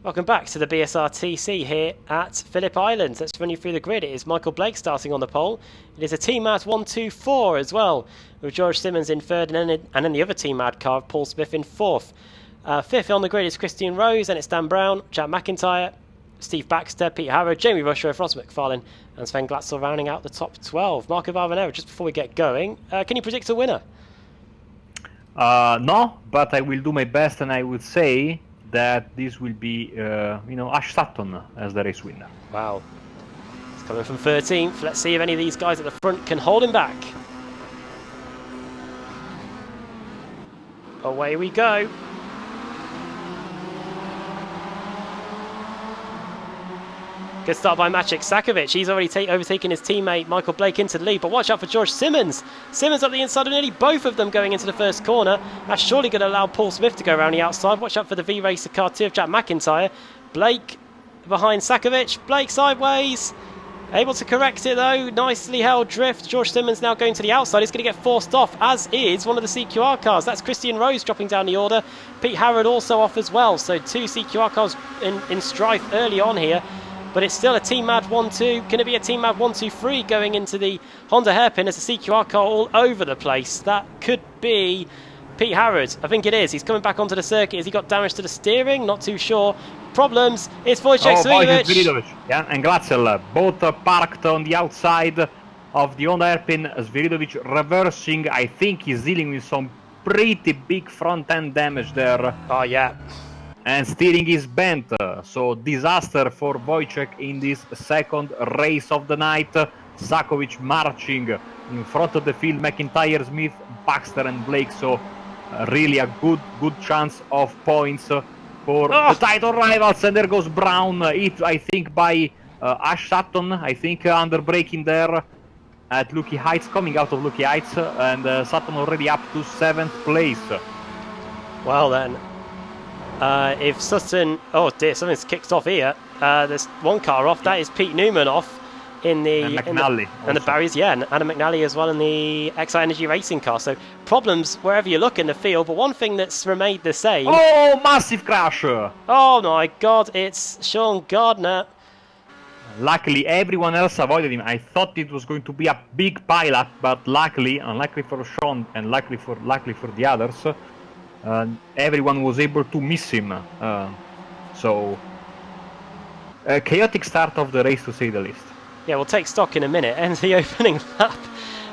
Welcome back to the BSRTC here at Phillip Island. Let's run you through the grid. It is Michael Blake starting on the pole. It is a team mad 1-2-4 as well, with George Simmons in third and then the other team mad car of Paul Smith in fourth. Fifth on the grid is Christian Rose, and it's Dan Brown, Jack McIntyre, Steve Baxter, Pete Harrod, Jamie Rushworth, Ross McFarlane and Sven Glatzel rounding out the top 12. Marco Valvanera, just before we get going, can you predict a winner? No, but I will do my best, and I would say that this will be, Ash Sutton as the race winner. Wow. It's coming from 13th. Let's see if any of these guys at the front can hold him back. Away we go. Good start by Maciej Sakovic. He's already overtaken his teammate Michael Blake into the lead, but watch out for George Simmons. Simmons up the inside of nearly both of them going into the first corner. That's surely going to allow Paul Smith to go around the outside. Watch out for the V-Racer car 2 of Jack McIntyre. Blake behind Sakovic. Blake sideways. Able to correct it though. Nicely held drift. George Simmons now going to the outside. He's going to get forced off, as is one of the CQR cars. That's Christian Rose dropping down the order. Pete Harrod also off as well. So two CQR cars in strife early on here. But it's still a Team Mad 1-2. Going to be a Team Mad 1-2-3 going into the Honda hairpin. There's a CQR car all over the place. That could be Pete Harrod. I think it is. He's coming back onto the circuit. Has he got damage to the steering? Not too sure. Problems. It's Wojciech Svidovic. Yeah, and Glatzel, both parked on the outside of the Honda hairpin. Svidovic reversing. I think he's dealing with some pretty big front end damage there. Oh, yeah. And steering is bent, so disaster for Wojciech in this second race of the night. Sakovic marching in front of the field, McIntyre, Smith, Baxter and Blake, so really a good chance of points for the title rivals. And there goes Brown, hit I think by Ash Sutton, I think under braking there at Lucky Heights, coming out of Lucky Heights, and Sutton already up to 7th place. Well then. If Sutton... Oh dear, something's kicked off here. There's one car off. That is Pete Newman off in the... And McNally. And the barriers, yeah. And Anna McNally as well in the XI Energy Racing car. So problems wherever you look in the field. But one thing that's remained the same... Oh, massive crash! Oh my God, it's Sean Gardner. Luckily, everyone else avoided him. I thought it was going to be a big pileup, but luckily, unluckily for Sean and luckily for the others, everyone was able to miss him. So, a chaotic start of the race, to say the least. Yeah, we'll take stock in a minute. And the opening lap,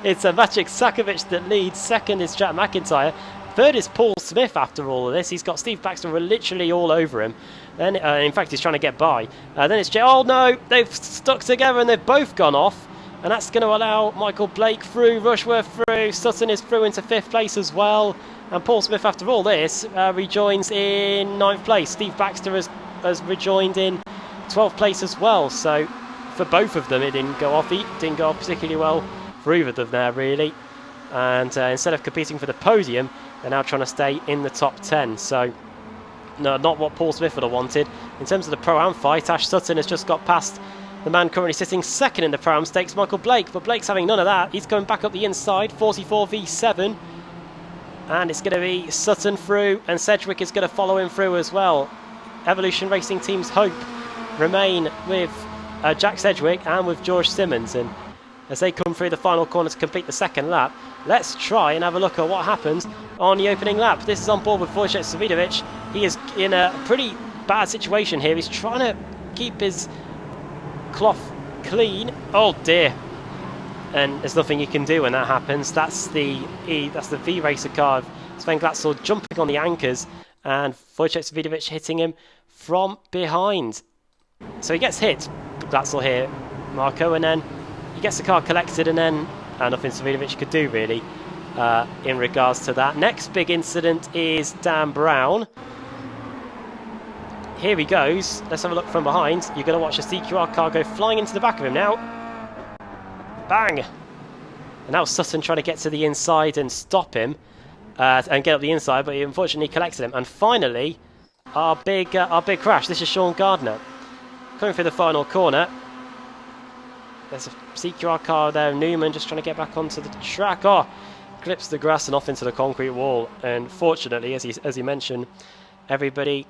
it's Maciej Sakovic that leads. Second is Jack McIntyre. Third is Paul Smith after all of this. He's got Steve Baxter literally all over him. Then, in fact, he's trying to get by. Then it's Jay. Oh no, they've stuck together and they've both gone off. And that's going to allow Michael Blake through, Rushworth through, Sutton is through into 5th place as well. And Paul Smith, after all this, rejoins in 9th place. Steve Baxter has rejoined in 12th place as well. So for both of them, it didn't go off. It didn't go off particularly well for either of them there, really. And instead of competing for the podium, they're now trying to stay in the top 10. So no, not what Paul Smith would have wanted. In terms of the Pro-Am fight, Ash Sutton has just got past the man currently sitting second in the Pro-Am stakes, Michael Blake. But Blake's having none of that. He's going back up the inside, 44 v7. And it's going to be Sutton through, and Sedgwick is going to follow him through as well. Evolution Racing Team's hope remain with Jack Sedgwick and with George Simmons. And as they come through the final corner to complete the second lap, let's try and have a look at what happens on the opening lap. This is on board with Wojciech Svidovic. He is in a pretty bad situation here. He's trying to keep his cloth clean. Oh dear. And there's nothing you can do when that happens. That's the V-Racer car of Sven Glatzel jumping on the anchors and Wojciech Svidovic hitting him from behind. So he gets hit, Glatzel here, Marco, and then he gets the car collected, and then nothing Svidovic could do really in regards to that. Next big incident is Dan Brown. Here he goes. Let's have a look from behind. You're going to watch a CQR car go flying into the back of him now. Bang! And now Sutton trying to get to the inside and stop him and get up the inside, but he unfortunately collected him. And finally, our big crash. This is Sean Gardner coming through the final corner. There's a CQR car there. Newman just trying to get back onto the track. Oh, clips the grass and off into the concrete wall. And fortunately, as he mentioned, everybody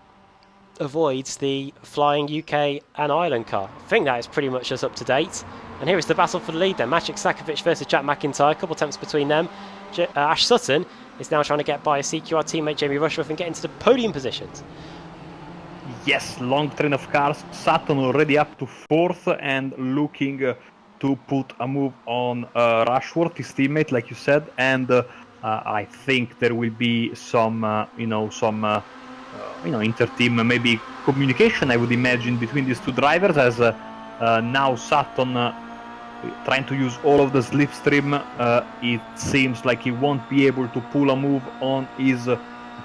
avoids the flying UK and Ireland car. I think that is pretty much just up to date. And here is the battle for the lead then. Maciek Sakovic versus Jack McIntyre. A couple attempts between them. Ash Sutton is now trying to get by a CQR teammate Jamie Rushworth and get into the podium positions. Yes, long train of cars. Sutton already up to 4th and looking to put a move on Rushworth, his teammate, like you said. And I think there will be some, inter-team maybe communication, I would imagine, between these two drivers, as now Sutton trying to use all of the slipstream. It seems like he won't be able to pull a move on his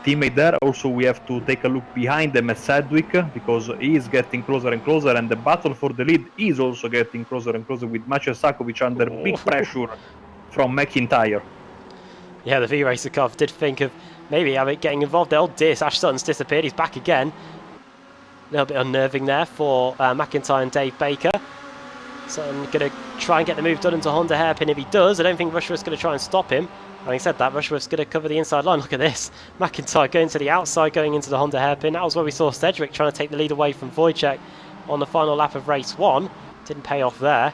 teammate there. Also, we have to take a look behind them at Sedgwick, because he is getting closer and closer, and the battle for the lead is also getting closer and closer, with Maciej Sakovic under big pressure from McIntyre. Yeah, the V-Racer car did think of maybe getting involved there. Oh dear, Ash Sutton's disappeared. He's back again. A little bit unnerving there for McIntyre and Dave Baker. Sutton going to try and get the move done into Honda hairpin. If he does, I don't think Rushworth's going to try and stop him. Having said that, Rushworth's going to cover the inside line. Look at this. McIntyre going to the outside, going into the Honda hairpin. That was where we saw Sedgwick trying to take the lead away from Wojciech on the final lap of race 1. Didn't pay off there.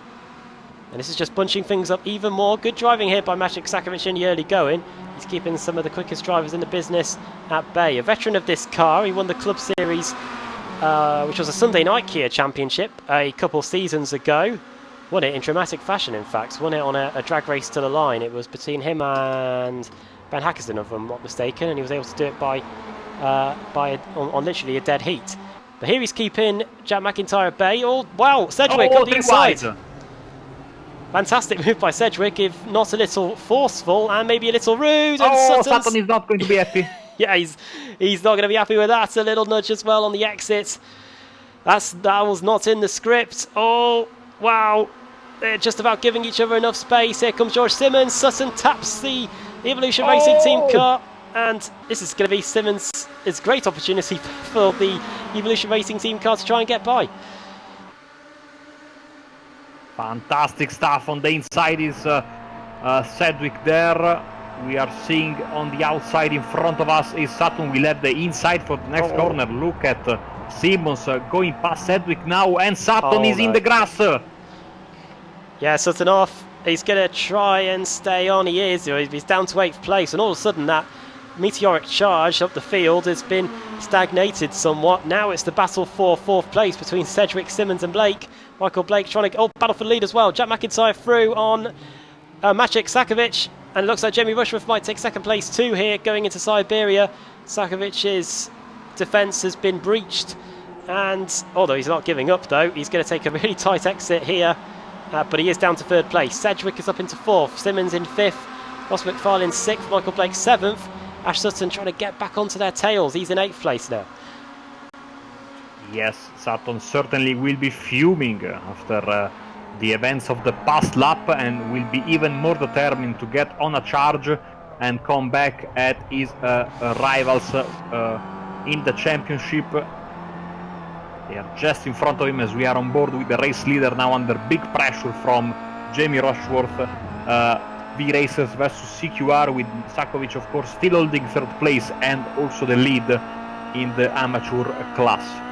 And this is just bunching things up even more. Good driving here by Maciek Sakovic in the early going. He's keeping some of the quickest drivers in the business at bay. A veteran of this car, he won the Club Series, which was a Sunday night Kia Championship a couple seasons ago. Won it in dramatic fashion, in fact. Won it on a drag race to the line. It was between him and Ben Hackerson, if I'm not mistaken, and he was able to do it on literally a dead heat. But here he's keeping Jack McIntyre at bay. Oh, wow, Sedgwick on the inside. Fantastic move by Sedgwick, if not a little forceful and maybe a little rude. And Sutton is not going to be happy. Yeah, he's not going to be happy with that. A little nudge as well on the exit. That was not in the script. Oh, wow. They're just about giving each other enough space. Here comes George Simmons. Sutton taps the Evolution Racing Team car. And this is going to be Simmons' great opportunity for the Evolution Racing Team car to try and get by. Fantastic stuff on the inside is Sedgwick there. We are seeing on the outside in front of us is Sutton. We'll have the inside for the next corner. Look at Simmons going past Sedgwick now, and Sutton is in the grass. Yeah, Sutton off. He's going to try and stay on. He is. He's down to 8th place, and all of a sudden that meteoric charge up the field has been stagnated somewhat. Now it's the battle for 4th place between Sedgwick, Simmons and Blake. Michael Blake trying to... Oh, battle for the lead as well. Jack McIntyre through on Maciek Sakovic. And it looks like Jamie Rushworth might take 2nd place too here going into Siberia. Sakovic's defence has been breached. And although he's not giving up though, he's going to take a really tight exit here. But he is down to 3rd place. Sedgwick is up into 4th. Simmons in 5th. Ross McFarlane in 6th. Michael Blake 7th. Ash Sutton trying to get back onto their tails. He's in 8th place now. Yes, Sutton certainly will be fuming after the events of the past lap, and will be even more determined to get on a charge and come back at his rivals in the championship. They are just in front of him as we are on board with the race leader now under big pressure from Jamie Rushworth. V-Racers versus CQR, with Sakovic of course still holding 3rd place and also the lead in the amateur class.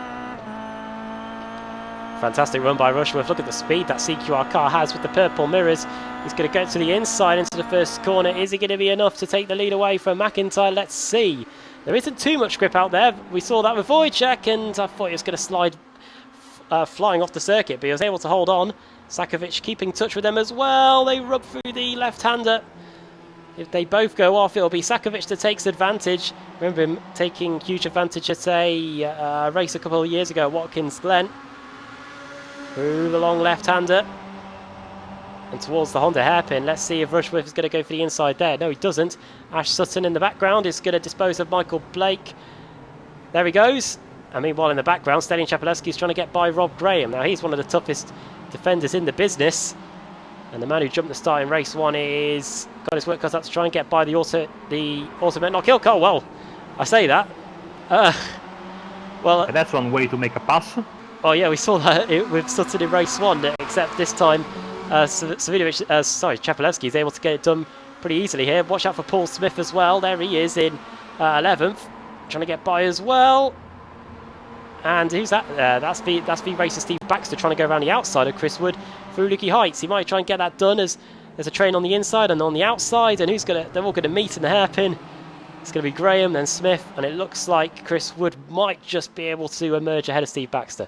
Fantastic run by Rushworth. Look at the speed that CQR car has with the purple mirrors. He's going to go to the inside into the first corner. Is he going to be enough to take the lead away from McIntyre? Let's see. There isn't too much grip out there. We saw that with Wojciech, and I thought he was going to slide flying off the circuit, but he was able to hold on. Sakovic keeping touch with them as well. They rub through the left-hander. If they both go off, it'll be Sakovic that takes advantage. Remember him taking huge advantage at a race a couple of years ago at Watkins Glen. Through the long left-hander and towards the Honda hairpin. Let's see if Rushworth is going to go for the inside there. No, he doesn't. Ash Sutton in the background is going to dispose of Michael Blake. There he goes. And meanwhile in the background, Stelian Chapelewski is trying to get by Rob Graham. Now he's one of the toughest defenders in the business. And the man who jumped the start in race 1 is got his work cut out to try and get by the ultimate knock-hill car. Well, I say that. Well, that's one way to make a pass. Oh yeah, we saw that with Sutton in race 1, except this time Chapelewski is able to get it done pretty easily here. Watch out for Paul Smith as well. There he is in 11th, trying to get by as well. And who's that? That's V-Racer Steve Baxter trying to go around the outside of Chris Wood through Lukey Heights. He might try and get that done as there's a train on the inside and on the outside, and they're all going to meet in the hairpin. It's going to be Graham, then Smith, and it looks like Chris Wood might just be able to emerge ahead of Steve Baxter.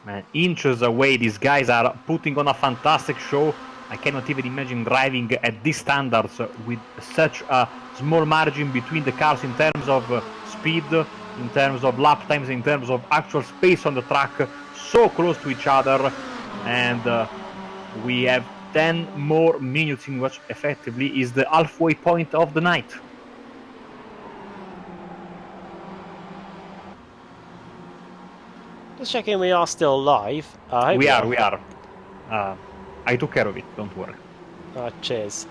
Man, inches away, these guys are putting on a fantastic show. I cannot even imagine driving at these standards with such a small margin between the cars in terms of speed, in terms of lap times, in terms of actual space on the track, so close to each other. And we have 10 more minutes in which effectively is the halfway point of the night. Just checking we are still live. We are. I took care of it, don't worry. Cheers.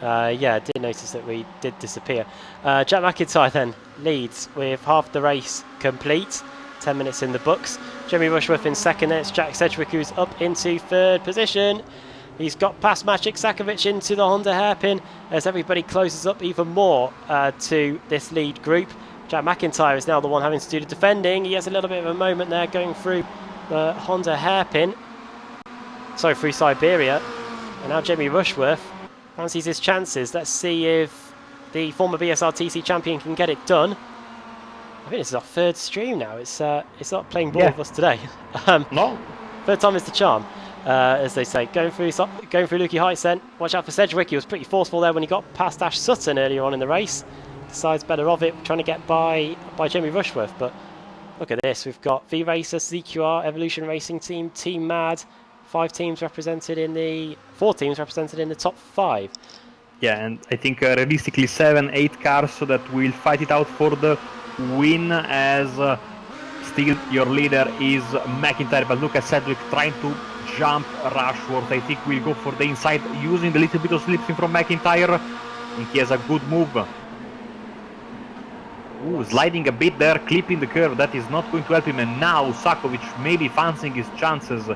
Yeah, I did notice that we did disappear. Jack McIntyre then leads with half the race complete. 10 minutes in the books. Jeremy Rushworth in second. Then it's Jack Sedgwick who's up into third position. He's got past Maciek Sakovic into the Honda hairpin as everybody closes up even more to this lead group. Jack McIntyre is now the one having to do the defending. He has a little bit of a moment there going through the Honda hairpin. Sorry, through Siberia. And now Jeremy Rushworth fancies his chances. Let's see if the former BSRTC champion can get it done. I think this is our third stream now. It's not playing ball with us today. No. Third time is the charm, as they say. Going through Lukey Heights then. Watch out for Sedgwick. He was pretty forceful there when he got past Ash Sutton earlier on in the race. Decides better of it, trying to get by Jeremy Rushworth. But look at this. We've got V-Racer, CQR, Evolution Racing Team, Team Mad. 4 teams represented in the top 5. Yeah, and I think realistically 7-8 cars so that will fight it out for the win, as still your leader is McIntyre, but look at Sedgwick trying to jump Rushworth. I think we'll go for the inside using the little bit of slips in from McIntyre. I think he has a good move. Ooh, sliding a bit there, clipping the curve. That is not going to help him. And now Sakovic maybe fancying his chances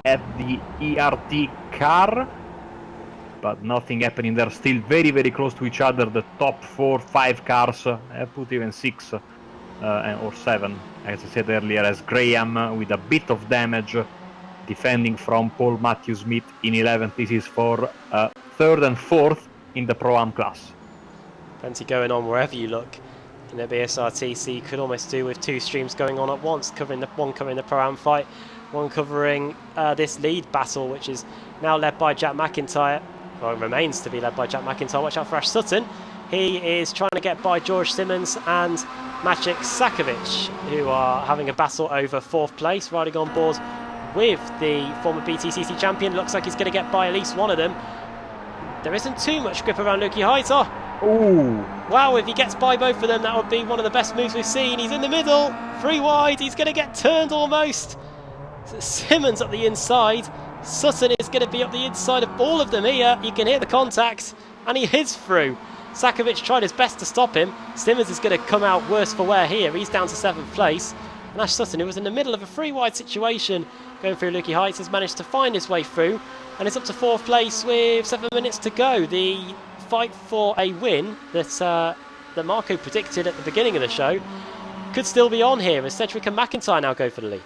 at the ERT car, but nothing happening there. Still very, very close to each other. The top 4-5 cars, I put even 6 or 7, as I said earlier, as Graham with a bit of damage defending from Paul Matthew Smith in 11th. This is for 3rd and 4th in the Pro-Am class. Plenty going on wherever you look. In the BSRTC, you could almost do with 2 streams going on at once, one covering the Pro-Am fight, one covering this lead battle, which is now led by Jack McIntyre. Well, it remains to be led by Jack McIntyre. Watch out for Ash Sutton. He is trying to get by George Simmons and Maciek Sakovic, who are having a battle over 4th place, riding on board with the former BTCC champion. Looks like he's going to get by at least one of them. There isn't too much grip around Lukey Heights. Ooh! Wow, if he gets by both of them, that would be one of the best moves we've seen. He's in the middle, 3 wide, he's going to get turned almost. Simmons up the inside. Sutton is going to be up the inside of all of them here. You can hear the contact, and he is through. Sakovic tried his best to stop him. Simmons is going to come out worse for wear here. He's down to 7th place. And Ash Sutton, who was in the middle of a 3 wide situation going through Lukey Heights, has managed to find his way through. And it's up to 4th place with 7 minutes to go. The fight for a win that Marco predicted at the beginning of the show could still be on here as Sedgwick and McIntyre now go for the lead.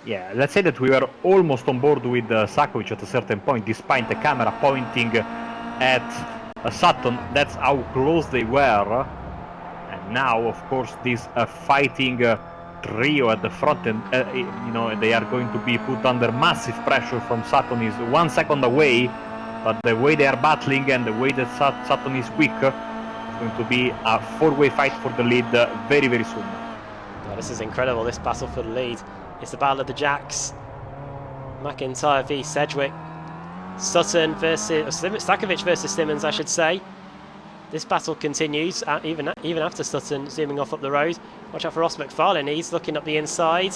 Yeah, let's say that we were almost on board with Sakovic at a certain point, despite the camera pointing at Sutton. That's how close they were. And now, of course, this fighting trio at the front, and they are going to be put under massive pressure from Sutton. Is 1 second away, but the way they are battling and the way that Sutton is quick, it's going to be a 4-way fight for the lead very, very soon. Oh, this is incredible, this battle for the lead. It's the battle of the Jacks. McIntyre v Sedgwick. Sutton versus Sakovic versus Simmons, I should say. This battle continues even after Sutton zooming off up the road. Watch out for Ross McFarlane. He's looking up the inside.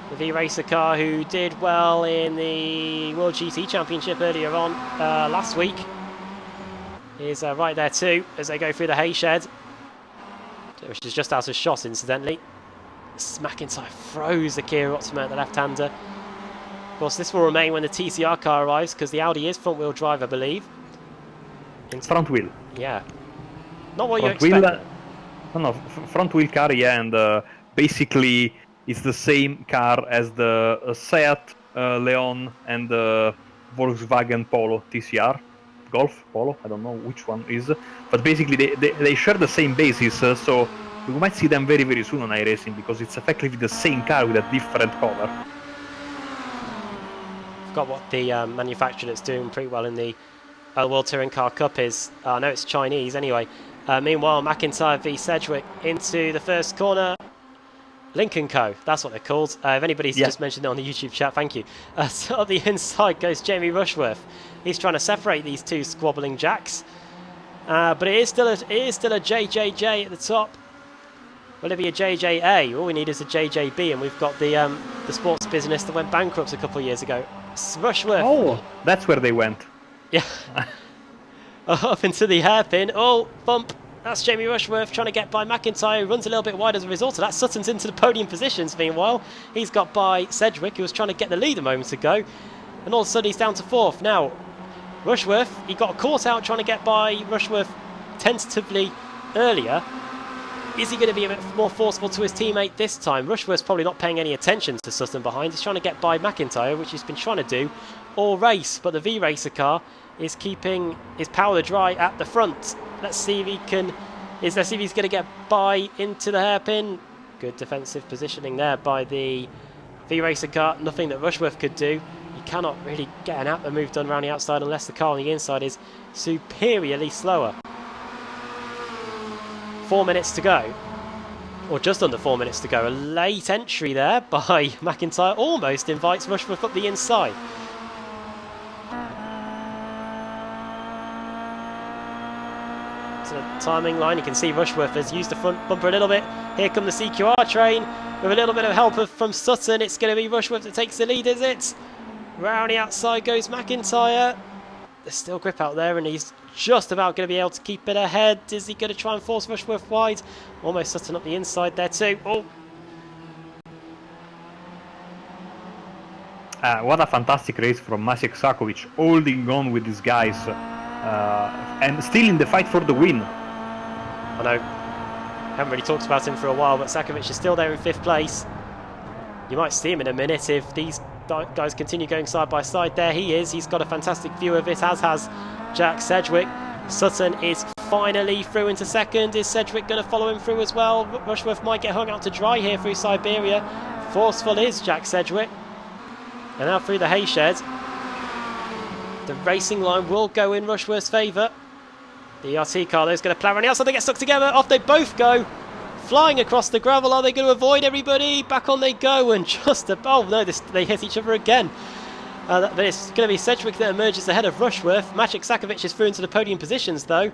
The V-Racer car, who did well in the World GT Championship earlier on last week, is right there too as they go through the hay shed, which is just out of shot, incidentally. McIntyre throws the Kia Optima at the left-hander. Of course, this will remain when the TCR car arrives, because the Audi is front-wheel drive, I believe. Front wheel. Yeah. Not what front you expect. No, front wheel car, yeah, and basically it's the same car as the Seat Leon and the Volkswagen Polo TCR. Golf Polo, I don't know which one is, but basically they share the same basis, so we might see them very very soon on iRacing, because it's effectively the same car with a different color. Forgot what the manufacturer that's doing pretty well in the World Touring Car Cup is. I know it's Chinese anyway. Meanwhile, McIntyre v Sedgwick into the first corner. Lincoln Co, that's what they're called. If anybody's just mentioned it on the YouTube chat, thank you. So on the inside goes Jamie Rushworth. He's trying to separate these two squabbling jacks. But it is still a JJJ at the top. Will it be a JJA? All we need is a JJB, and we've got the sports business that went bankrupt a couple of years ago. Rushworth. Oh, that's where they went. Yeah. Up into the hairpin. Oh, bump. That's Jamie Rushworth trying to get by McIntyre, who runs a little bit wide as a result of that. Sutton's into the podium positions meanwhile. He's got by Sedgwick, who was trying to get the lead a moment ago. And all of a sudden he's down to fourth. Now, Rushworth, he got caught out trying to get by Rushworth tentatively earlier. Is he going to be a bit more forceful to his teammate this time? Rushworth's probably not paying any attention to Sutton behind. He's trying to get by McIntyre, which he's been trying to do all race. But the V-Racer car is keeping his powder dry at the front. Let's see if he can. Let's see if he's going to get by into the hairpin. Good defensive positioning there by the V-Racer car. Nothing that Rushworth could do. You cannot really get an out move done around the outside unless the car on the inside is superiorly slower. 4 minutes to go, or just under 4 minutes to go. A late entry there by McIntyre almost invites Rushworth up the inside. To the timing line, you can see Rushworth has used the front bumper a little bit. Here come the CQR train with a little bit of help from Sutton. It's going to be Rushworth that takes the lead, is it? Round the outside goes McIntyre. There's still grip out there, and he's just about going to be able to keep it ahead. Is he going to try and force Rushworth wide? Almost Sutton up the inside there too. Oh. What a fantastic race from Maciek Sakovic, holding on with these guys and still in the fight for the win. I know, haven't really talked about him for a while, but Sakovic is still there in 5th place. You might see him in a minute if these guys continue going side by side. There he is. He's got a fantastic view of it, as has Jack Sedgwick. Sutton is finally through into 2nd. Is Sedgwick going to follow him through as well? Rushworth might get hung out to dry here through Siberia. Forceful is Jack Sedgwick. And now through the hay shed. The racing line will go in Rushworth's favour. The ERT car though is going to plough around the outside. They get stuck together. Off they both go. Flying across the gravel. Are they going to avoid everybody? Back on they go, and just oh no, they hit each other again. But it's going to be Sedgwick that emerges ahead of Rushworth. Maciek Sakovic is through into the podium positions though,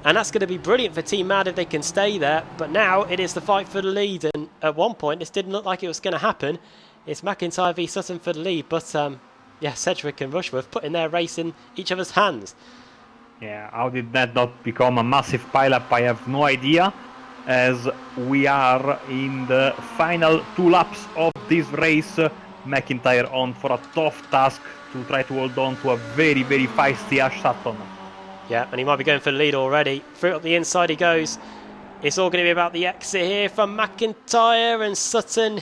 and that's going to be brilliant for Team Mad if they can stay there. But now it is the fight for the lead, and at one point this didn't look like it was going to happen. It's McIntyre v Sutton for the lead, but yeah, Sedgwick and Rushworth putting their race in each other's hands. Yeah, how did that not become a massive pileup? I have no idea, as we are in the final 2 laps of this race. McIntyre on for a tough task to try to hold on to a very, very feisty Ash Sutton. Yeah, and he might be going for the lead already. Through up the inside he goes. It's all going to be about the exit here from McIntyre, and Sutton,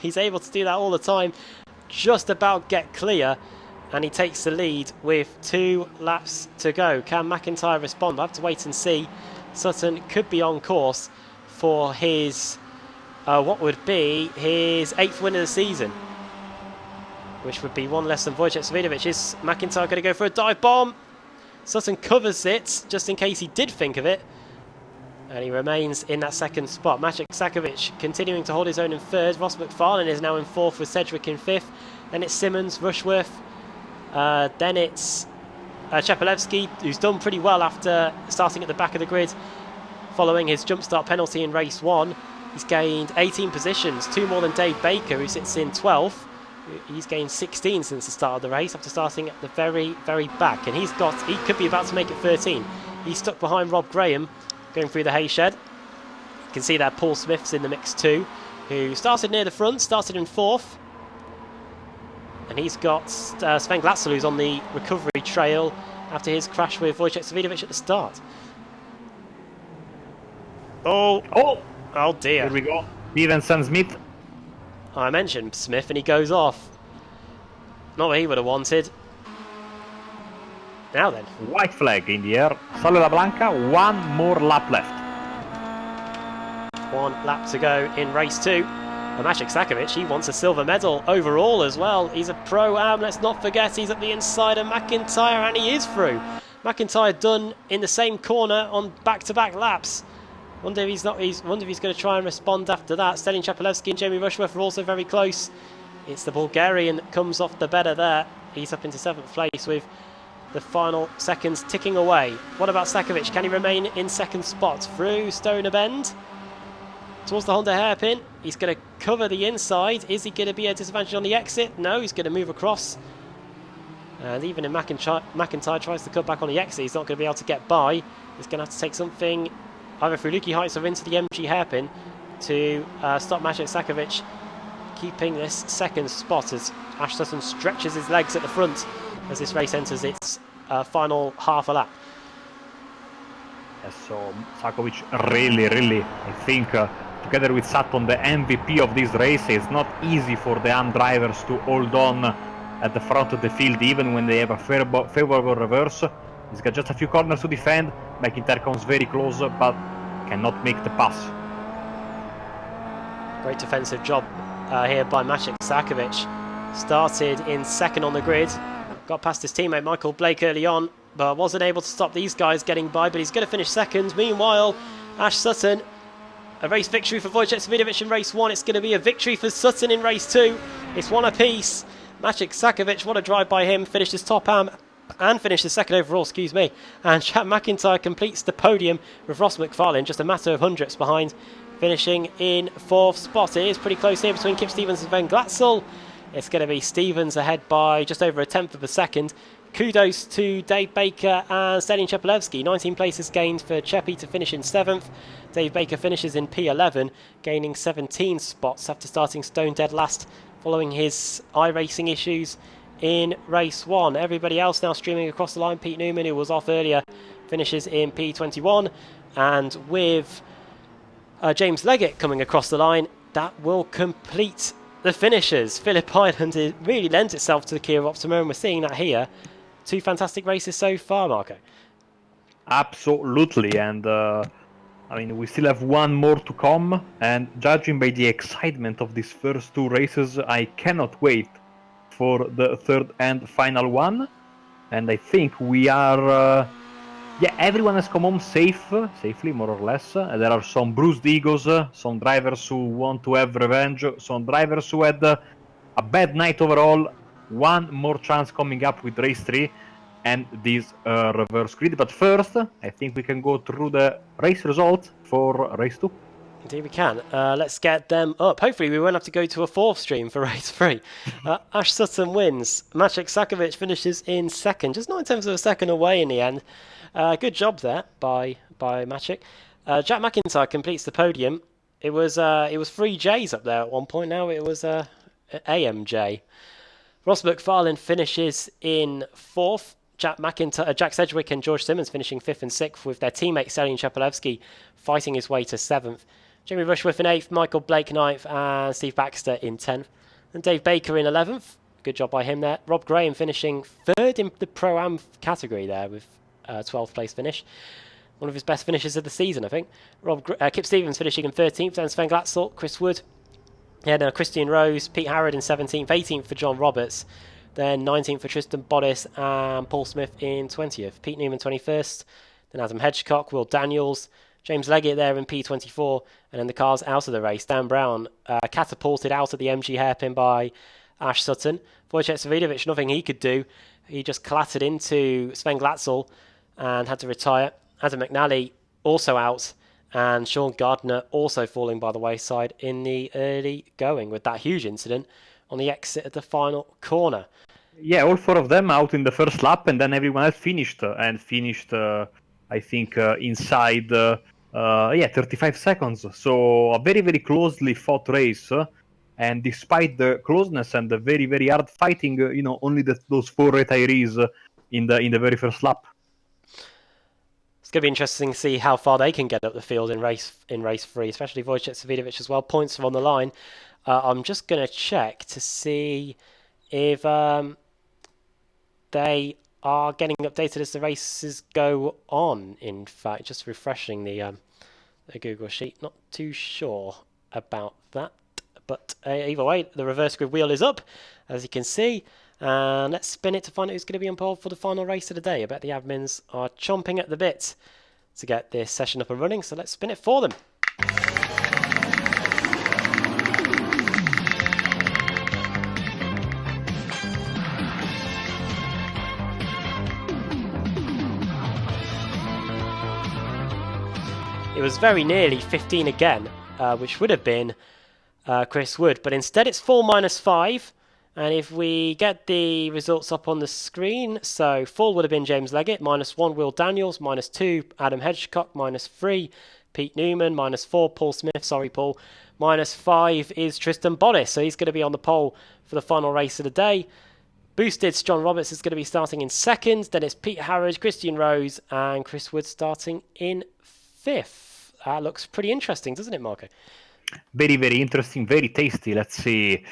he's able to do that all the time. Just about get clear, and he takes the lead with 2 laps to go. Can McIntyre respond? We'll have to wait and see. Sutton could be on course for his, what would be his 8th win of the season, which would be one less than Wojciech Swidovic. Is McIntyre going to go for a dive bomb? Sutton covers it, just in case he did think of it. And he remains in that 2nd spot. Maciek Sakovic continuing to hold his own in 3rd. Ross McFarlane is now in 4th with Sedgwick in 5th. Then it's Simmons, Rushworth. Then it's Chepelevsky, who's done pretty well after starting at the back of the grid following his jump start penalty in race 1. He's gained 18 positions, 2 more than Dave Baker, who sits in 12th. He's gained 16 since the start of the race after starting at the very, very back. And he could be about to make it 13. He's stuck behind Rob Graham going through the hay shed. You can see that Paul Smith's in the mix too, who started near the front, started in 4th. And he's got Sven Glatzel, who's on the recovery trail after his crash with Wojciech Swidovic at the start. Oh dear. Here we go. Steven Smith I mentioned Smith and he goes off. Not what he would have wanted. Now then. White flag in the air. Salida Blanca, one more lap left. 1 lap to go in race 2. And Maciek Sakovic, he wants a silver medal overall as well. He's a pro-am, let's not forget he's at the inside of McIntyre and he is through. McIntyre done in the same corner on back-to-back laps. Wonder if he's going to try and respond after that. Stelin Chapelevsky and Jamie Rushworth are also very close. It's the Bulgarian that comes off the better there. He's up into 7th place with the final seconds ticking away. What about Sakovic? Can he remain in 2nd spot through Stoner Bend? Towards the Honda hairpin. He's going to cover the inside. Is he going to be a disadvantage on the exit? No, he's going to move across. And even if McIntyre tries to cut back on the exit, he's not going to be able to get by. He's going to have to take something either through Luki Heights or into the MG hairpin to stop Maciek Sakovic keeping this 2nd spot as Ash Sutton stretches his legs at the front as this race enters its final half a lap. Yes, so Sakovic really, I think, together with Sutton, the MVP of this race. It's not easy for the AM drivers to hold on at the front of the field, even when they have a favorable reverse. He's got just a few corners to defend. McIntyre comes very close, but cannot make the pass. Great defensive job here by Maciek Sakovic. Started in 2nd on the grid. Got past his teammate Michael Blake early on, but wasn't able to stop these guys getting by, but he's going to finish 2nd. Meanwhile, Ash Sutton, a race victory for Wojciech Swidovic in race 1. It's going to be a victory for Sutton in race 2. It's 1 apiece. Maciek Sakovic, what a drive by him, finishes top am and finishes 2nd overall, excuse me. And Chad McIntyre completes the podium with Ross McFarlane just a matter of hundredths behind, finishing in 4th spot. It is pretty close here between Kip Stevens and Sven Glatzel. It's going to be Stevens ahead by just over a 1/10 of a second. Kudos to Dave Baker and Stelin Chapelevsky. 19 places gained for Cheppy to finish in 7th. Dave Baker finishes in P11, gaining 17 spots after starting stone dead last following his iRacing issues in race 1. Everybody else now streaming across the line. Pete Newman, who was off earlier, finishes in P21. And with James Leggett coming across the line, that will complete the finishers. Phillip Island really lends itself to the Kia Optima, and we're seeing that here. 2 fantastic races so far, Marco. Absolutely, and I mean, we still have 1 more to come, and judging by the excitement of these first 2 races, I cannot wait for the 3rd and final one. And I think we are yeah, everyone has come home safely, more or less. There are some bruised egos, some drivers who want to have revenge, some drivers who had a bad night overall. 1 more chance coming up with race 3 and this reverse grid. But first, I think we can go through the race results for race 2. Indeed we can. Let's get them up. Hopefully we won't have to go to a 4th stream for race 3. Ash Sutton wins. Maciek Sakovic finishes in 2nd, just 9/10 of a second away in the end. Good job there by Maciek. Jack McIntyre completes the podium. It was 3 J's up there at one point. Now it was AMJ. Ross McFarlane finishes in 4th. Jack Sedgwick and George Simmons finishing 5th and 6th, with their teammate Stelin Chapelevsky fighting his way to 7th. Jamie Rushworth in 8th, Michael Blake 9th, and Steve Baxter in 10th. And Dave Baker in 11th. Good job by him there. Rob Graham finishing 3rd in the Pro-Am category there with 12th place finish. One of his best finishes of the season, I think. Kip Stevens finishing in 13th, then Sven Glatzel, Chris Wood. Yeah, Christian Rose, Pete Harrod in 17th, 18th for John Roberts. Then 19th for Tristan Bodis and Paul Smith in 20th. Pete Newman 21st. Then Adam Hedgecock, Will Daniels, James Leggett there in P24. And then the cars out of the race. Dan Brown catapulted out of the MG hairpin by Ash Sutton. Wojciech Swidovic, nothing he could do. He just clattered into Sven Glatzel and had to retire. Adam McNally also out. And Sean Gardner also falling by the wayside in the early going with that huge incident on the exit of the final corner. Yeah, all 4 of them out in the first lap, and then everyone else finished, I think, inside 35 seconds. So a very, very closely fought race. And despite the closeness and the very, very hard fighting, only those 4 retirees in the very first lap. It's going to be interesting to see how far they can get up the field in race 3, especially Wojciech Swidovic as well. Points are on the line. I'm just going to check to see if they are getting updated as the races go on. In fact, just refreshing the Google sheet. Not too sure about that. But either way, the reverse grid wheel is up, as you can see. And let's spin it to find out who's going to be on pole for the final race of the day. I bet the admins are chomping at the bit to get this session up and running. So let's spin it for them. It was very nearly 15 again, which would have been Chris Wood, but instead it's 4 minus 5. And if we get the results up on the screen, so 4 would have been James Leggett, -1 Will Daniels, -2 Adam Hedgecock, -3 Pete Newman, -4 Paul Smith, sorry Paul, -5 is Tristan Bollis, so he's going to be on the pole for the final race of the day. Boosted John Roberts is going to be starting in 2nd, then it's Pete Harrod, Christian Rose and Chris Wood starting in 5th. That looks pretty interesting, doesn't it, Marco? Very, very interesting, very tasty, let's see,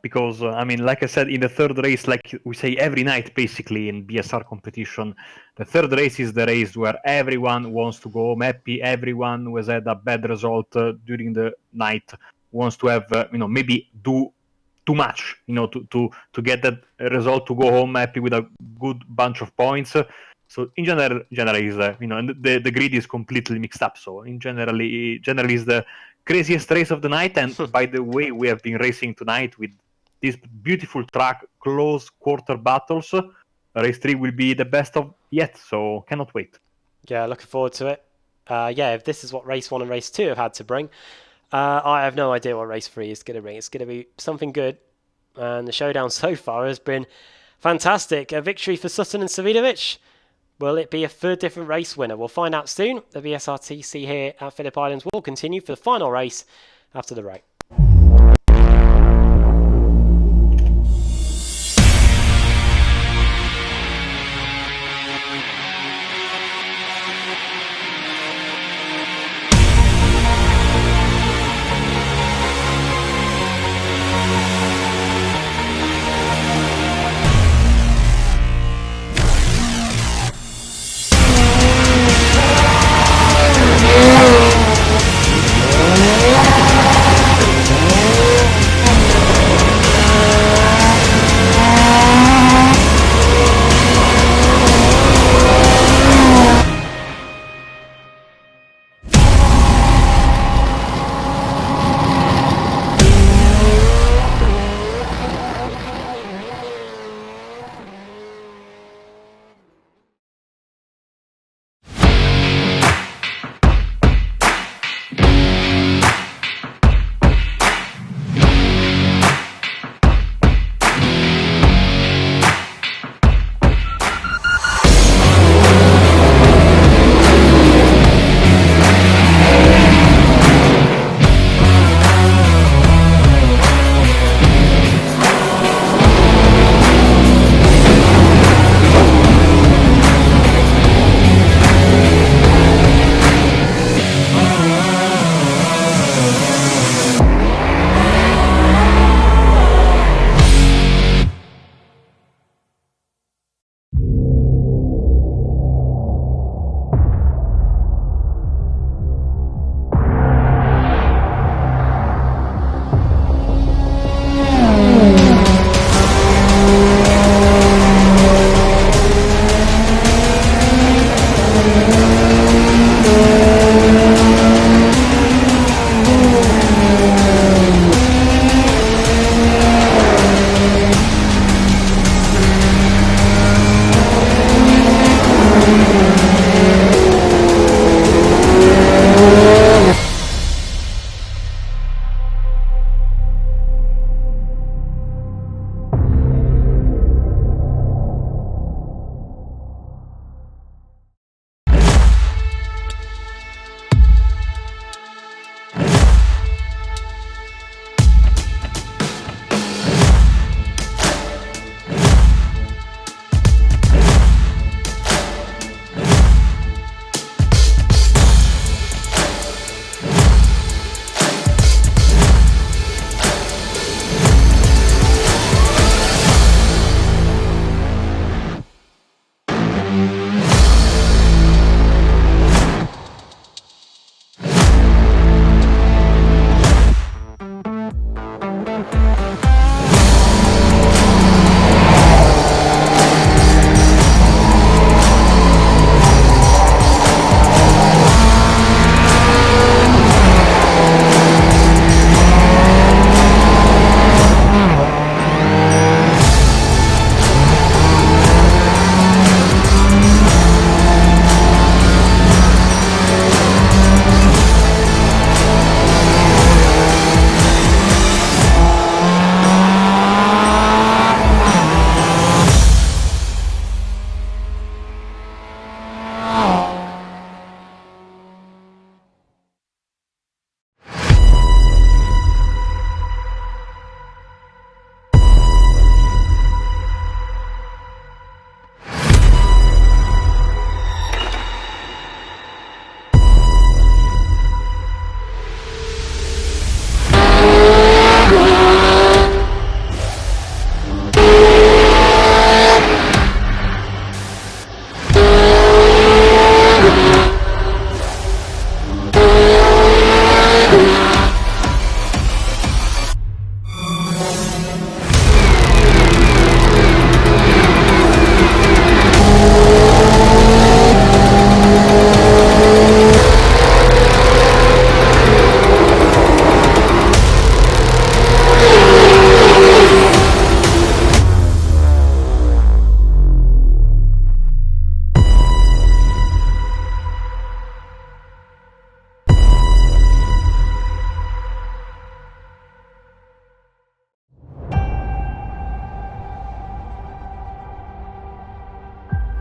because, I mean, like I said, in the third race, like we say every night, basically, in BSR competition, the third race is the race where everyone wants to go home happy, everyone who has had a bad result during the night wants to have, maybe do too much, to get that result to go home happy with a good bunch of points. So in general is and the grid is completely mixed up. So in generally is the craziest race of the night. And by the way, we have been racing tonight with this beautiful track, close quarter battles. Race 3 will be the best of yet. So cannot wait. Yeah, looking forward to it. If this is what race 1 and race 2 have had to bring, I have no idea what race 3 is going to bring. It's going to be something good. And the showdown so far has been fantastic. A victory for Sutton and Savidovic. Will it be a third different race winner? We'll find out soon. The BSRTC here at Phillip Islands will continue for the final race after the break.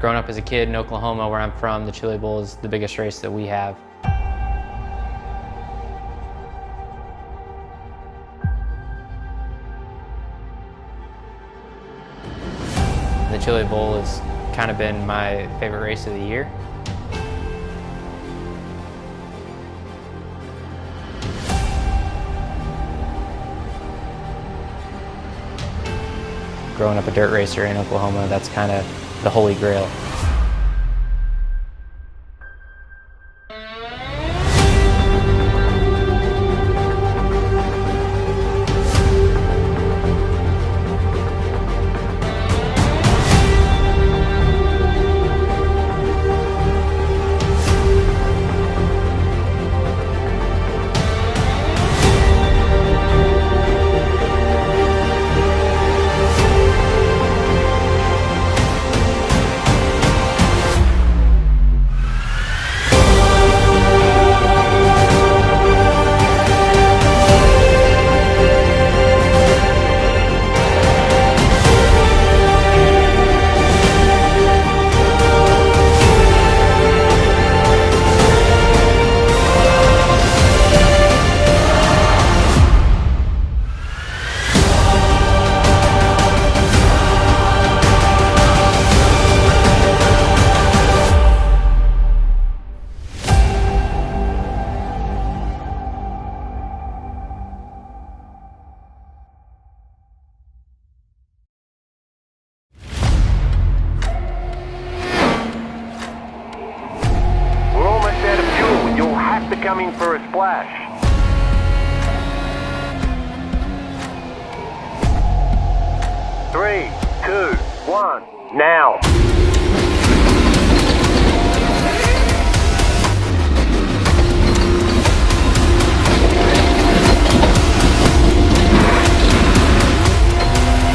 Growing up as a kid in Oklahoma, where I'm from, the Chili Bowl is the biggest race that we have. The Chili Bowl has kind of been my favorite race of the year. Growing up a dirt racer in Oklahoma, that's kind of the holy grail. Coming for a splash. 3, 2, 1, now.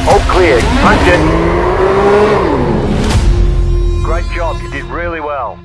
All clear, punch it. Great job, you did really well.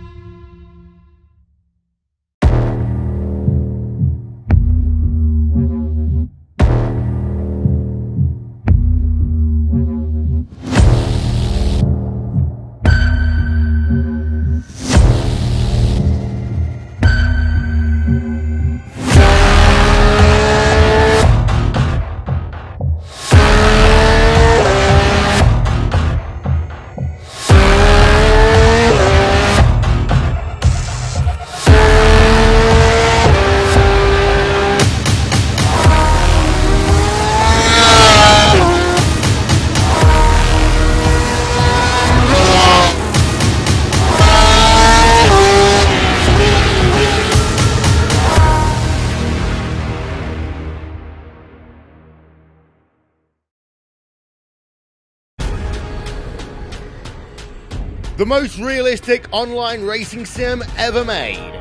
The most realistic online racing sim ever made.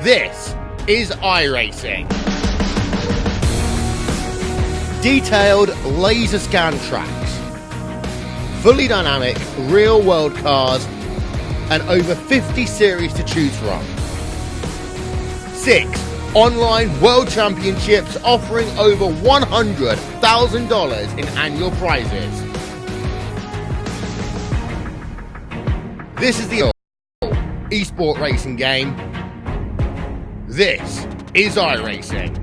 This is iRacing. Detailed laser scan tracks, fully dynamic real world cars, and over 50 series to choose from. 6 online world championships offering over $100,000 in annual prizes. This is the esport racing game. This is iRacing.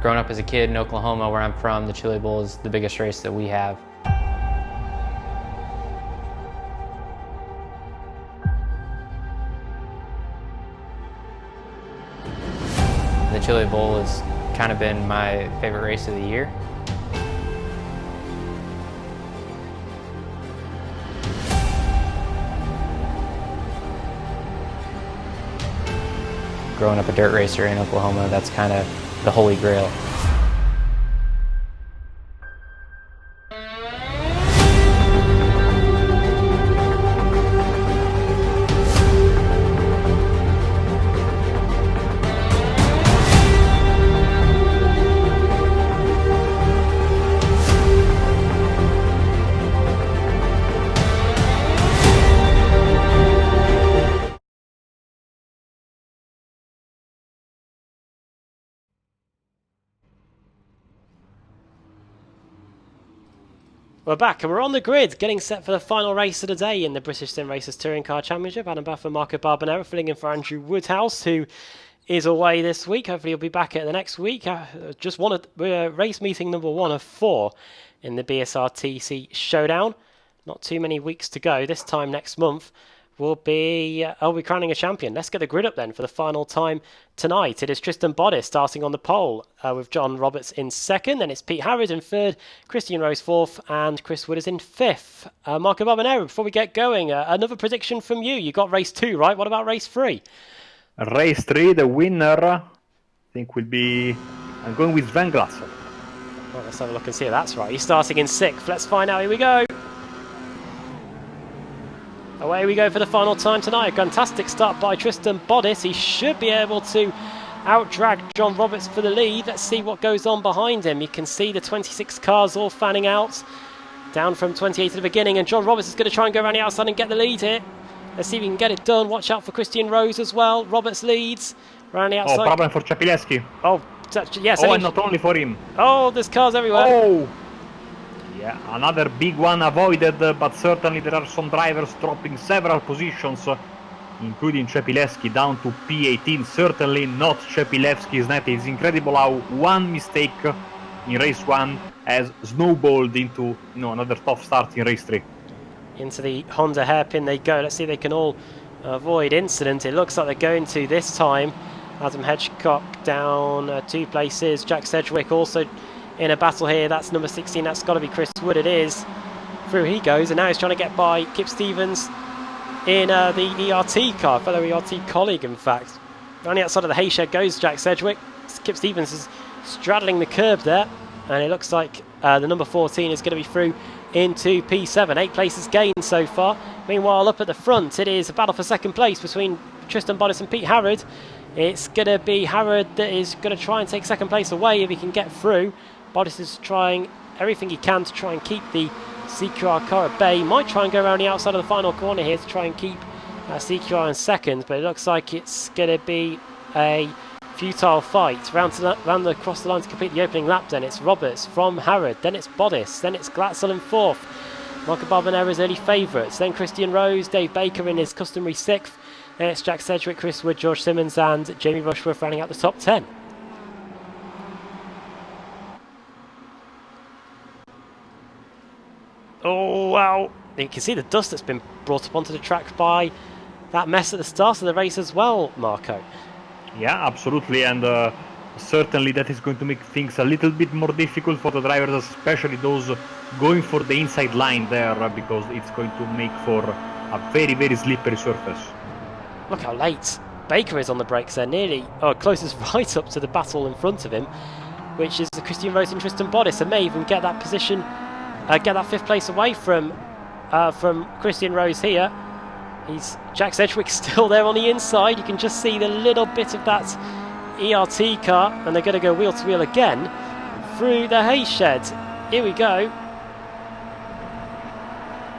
Growing up as a kid in Oklahoma, where I'm from, the Chili Bowl is the biggest race that we have. The Chili Bowl has kind of been my favorite race of the year. Growing up a dirt racer in Oklahoma, that's kind of the holy grail. We're back and we're on the grid, getting set for the final race of the day in the British Sim Racers Touring Car Championship. Adam Bath and Marco Barbanera filling in for Andrew Woodhouse, who is away this week. Hopefully he'll be back at the next week. We're race meeting number 1 of 4 in the BSRTC Showdown. Not too many weeks to go. This time next month I'll be crowning a champion. Let's get the grid up then for the final time tonight. It is Tristan Bodice starting on the pole with John Roberts in second. Then it's Pete Harrod in third, Christian Rose fourth, and Chris Wood is in fifth. Marco Barbanera, before we get going, another prediction from you. You got race 2, right? What about race 3? Race 3, the winner, I think will be... I'm going with Sven Glasser. Well, let's have a look and see if that's right. He's starting in 6th. Let's find out. Here we go. Away we go for the final time tonight. A fantastic start by Tristan Bodice. He should be able to out-drag John Roberts for the lead. Let's see what goes on behind him. You can see the 26 cars all fanning out. Down from 28 at the beginning, and John Roberts is going to try and go around the outside and get the lead here. Let's see if we can get it done. Watch out for Christian Rose as well. Roberts leads around the outside. Oh, problem for Cepileski. Oh, yes. Oh, and not only for him. Oh, there's cars everywhere. Oh! Yeah, another big one avoided, but certainly there are some drivers dropping several positions, including Cepileski down to P18. Certainly not Cepileski's net. It's incredible how one mistake in race 1 has snowballed into another tough start in race 3. Into the Honda hairpin they go. Let's see if they can all avoid incident. It looks like they're going to this time. Adam Hedgecock down 2 places. Jack Sedgwick also in a battle here. That's number 16. That's got to be Chris Wood. It is. Through he goes, and now he's trying to get by Kip Stevens in the ERT car, fellow ERT colleague, in fact. Around the outside of the hay shed goes Jack Sedgwick. Kip Stevens is straddling the curb there, and it looks like the number 14 is going to be through into P7. 8 places gained so far. Meanwhile, up at the front, it is a battle for second place between Tristan Bodice and Pete Harrod. It's going to be Harrod that is going to try and take second place away if he can get through. Bodice is trying everything he can to try and keep the CQR car at bay. He might try and go around the outside of the final corner here to try and keep CQR in second, but it looks like it's going to be a futile fight. Round across the line to complete the opening lap then. It's Roberts from Harrod, then it's Bodice, then it's Glatzel in 4th. Marco Barbanera's early favourites, then Christian Rose, Dave Baker in his customary 6th, then it's Jack Sedgwick, Chris Wood, George Simmons and Jamie Rushworth rounding out the top 10. Oh, wow. You can see the dust that's been brought up onto the track by that mess at the start of the race as well, Marco. Yeah, absolutely. And certainly that is going to make things a little bit more difficult for the drivers, especially those going for the inside line there, because it's going to make for a very, very slippery surface. Look how late Baker is on the brakes there, nearly, closest right up to the battle in front of him, which is the Christian Rose and Tristan Bodice, and may even get that position, get that 5th place away from Christian Rose here. He's Jack Sedgwick still there on the inside. You can just see the little bit of that ERT car, and they're going to go wheel to wheel again through the hay shed. Here we go.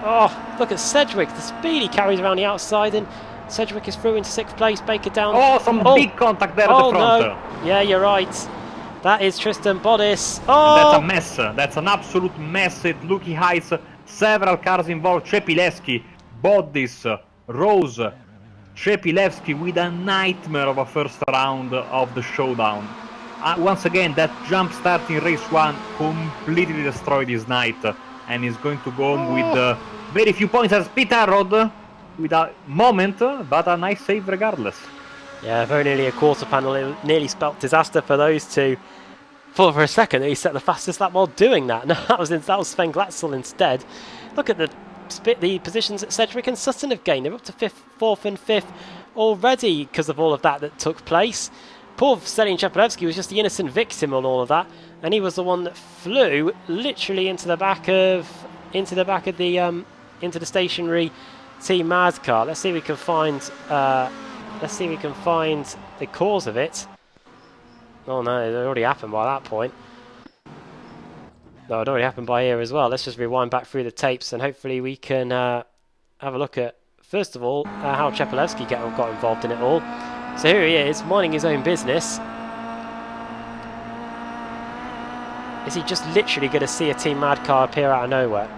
Oh, look at Sedgwick, the speed he carries around the outside, and Sedgwick is through into 6th place. Baker down. Oh, some big contact there at the front. No. Yeah, you're right. That is Tristan Bodice. Oh, that's a mess. That's an absolute mess. It Lucky Heights. Several cars involved. Cepileski, Bodice, Rose, Cepileski with a nightmare of a first round of the Showdown. once again, that jump start in race 1 completely destroyed his night, and he's going to go home with very few points as Pete Harrod with a moment, but a nice save regardless. Yeah, very nearly a quarter panel. It nearly spelt disaster for those two. Thought for a second that he set the fastest lap while doing that. No, that was Sven Glatzel instead. Look at the positions that Sedgwick and Sutton have gained. They're up to 4th and 5th already because of all of that took place. Poor Stelin Chepelevsky was just the innocent victim on all of that, and he was the one that flew literally into the back of the stationary team mad car. Let's see if we can find the cause of it. Oh no, it already happened by that point. No, it already happened by here as well. Let's just rewind back through the tapes and hopefully we can have a look at, first of all, how Chepelevsky got involved in it all. So here he is, minding his own business. Is he just literally going to see a Team Mad car appear out of nowhere?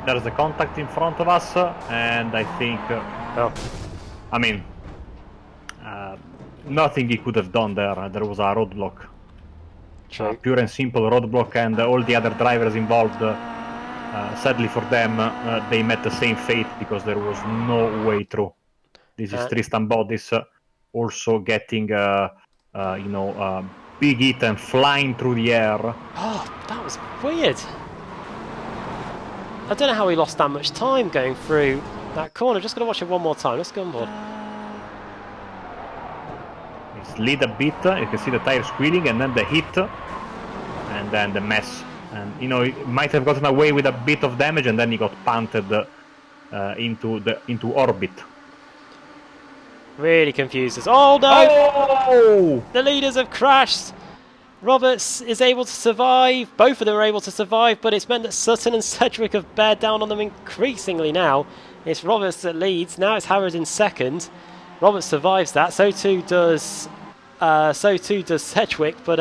There's a contact in front of us, and I think... I mean... nothing he could have done there. There was a roadblock. Pure and simple roadblock, and all the other drivers involved, sadly for them, they met the same fate because there was no way through. This is Tristan Bodis also getting, big hit and flying through the air. Oh, that was weird. I don't know how he lost that much time going through that corner. Just going to watch it one more time. Let's go on board. Slid a bit, you can see the tire squealing, and then the hit, and then the mess. And he might have gotten away with a bit of damage, and then he got punted into orbit. Really confused us. Oh no! Oh! The leaders have crashed. Roberts is able to survive. Both of them are able to survive, but it's meant that Sutton and Sedgwick have bared down on them increasingly now. It's Roberts that leads. Now it's Harrod in second. Roberts survives that. So too does Sedgwick. But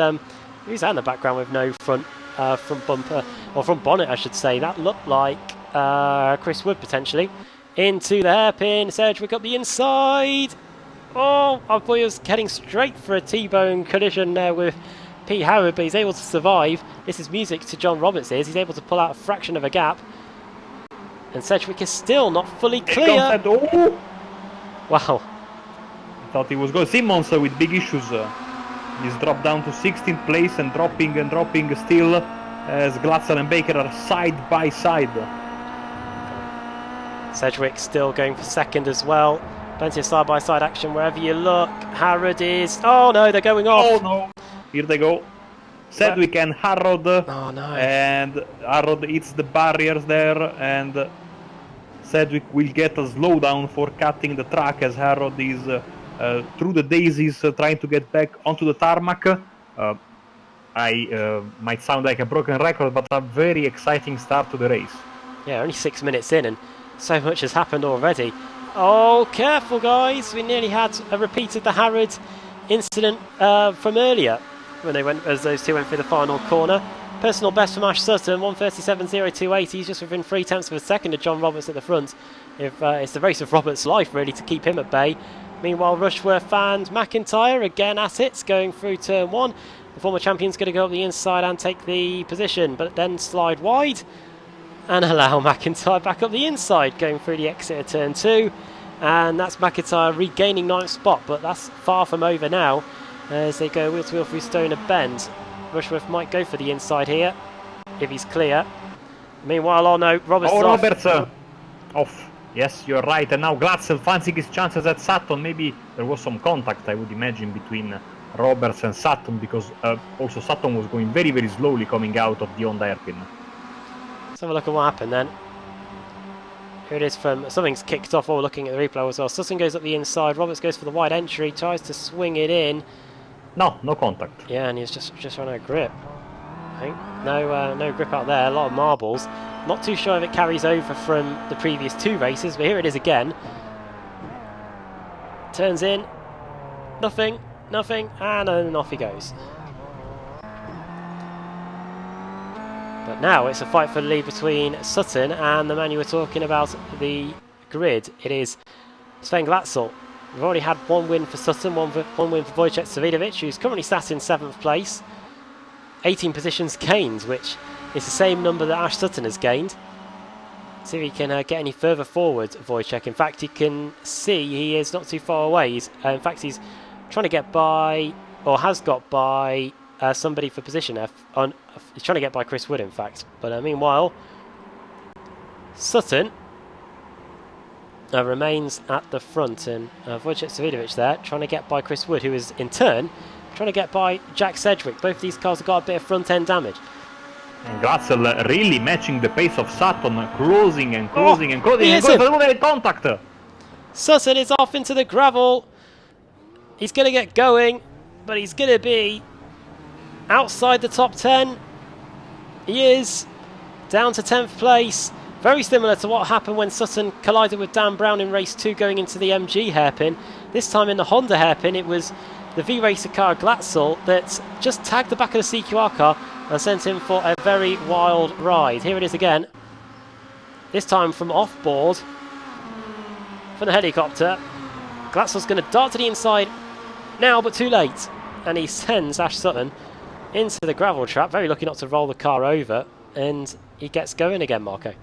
who's out in the background with no front bumper or front bonnet, I should say? That looked like Chris Wood potentially. Into the hairpin. Sedgwick up the inside. Oh, I thought he was heading straight for a T-bone collision there with Pete Howard, but he's able to survive. This is music to John Roberts' ears. He's able to pull out a fraction of a gap. And Sedgwick is still not fully clear. Wow. I thought he was going. Simmons with big issues. He's dropped down to 16th place and dropping still as Glatzel and Baker are side by side. Sedgwick still going for second as well. Plenty of side-by-side action wherever you look. Harrod is... Oh no, they're going off. Oh no. Here they go. Sedgwick and Harrod. Oh no. And Harrod hits the barriers there, and Sedgwick will get a slowdown for cutting the track as Harrod is through the daisies trying to get back onto the tarmac. I might sound like a broken record, but a very exciting start to the race. Yeah, only 6 minutes in and so much has happened already. Oh, careful guys, we nearly had a repeat of the Harrod incident from earlier when as those two went through the final corner. Personal best from Ash Sutton, 1:37.028. He's just within 3/10 of a second of John Roberts at the front. It's the race of Roberts' life really to keep him at bay. Meanwhile, Rushworth and McIntyre again at it, going through turn 1. The former champion's going to go up the inside and take the position, but then slide wide and allow McIntyre back up the inside, going through the exit of turn 2. And that's McIntyre regaining 9th spot, but that's far from over now as they go wheel to wheel through Stoner Bend. Rushworth might go for the inside here if he's clear. Meanwhile, oh no, Roberts off. Roberts off. Yes, you're right. And now Glatzel fancying his chances at Sutton. Maybe there was some contact, I would imagine, between Roberts and Sutton, because also Sutton was going very, very slowly coming out of the Honda hairpin. Let's have a look at what happened then. Here it is from... Something's kicked off while we're looking at the replay as well. Sutton goes up the inside. Roberts goes for the wide entry. Tries to swing it in. No contact. Yeah, and he's just running a grip. I think. No grip out there. A lot of marbles. Not too sure if it carries over from the previous 2 races, but here it is again. Turns in. Nothing. And then off he goes. But now it's a fight for the lead between Sutton and the man you were talking about, the grid. It is Sven Glatzel We've already had one win for Sutton, one win for Wojciech Savidovic, who's currently sat in 7th place. 18 positions gained, which is the same number that Ash Sutton has gained. See if he can get any further forward, Wojciech. In fact, you can see he is not too far away. In fact, he's trying to get by, or has got by, somebody for position F. He's trying to get by Chris Wood, in fact. But meanwhile, Sutton remains at the front, and Wojciech Savidovic there trying to get by Chris Wood, who is in turn trying to get by Jack Sedgwick. Both of these cars have got a bit of front end damage. And Glatzel really matching the pace of Sutton, closing and closing and closing and isn't. going for the contact. Sutton is off into the gravel. He's going to get going, but he's going to be outside the top 10. He is down to 10th place. Very similar to what happened when Sutton collided with Dan Brown in race 2 going into the MG hairpin. This time in the Honda hairpin, it was the V-Racer car Glatzel that just tagged the back of the CQR car and sent him for a very wild ride. Here it is again. This time from off-board, from the helicopter. Glatzel's going to dart to the inside now, but too late. And he sends Ash Sutton into the gravel trap. Very lucky not to roll the car over. And he gets going again, Marco.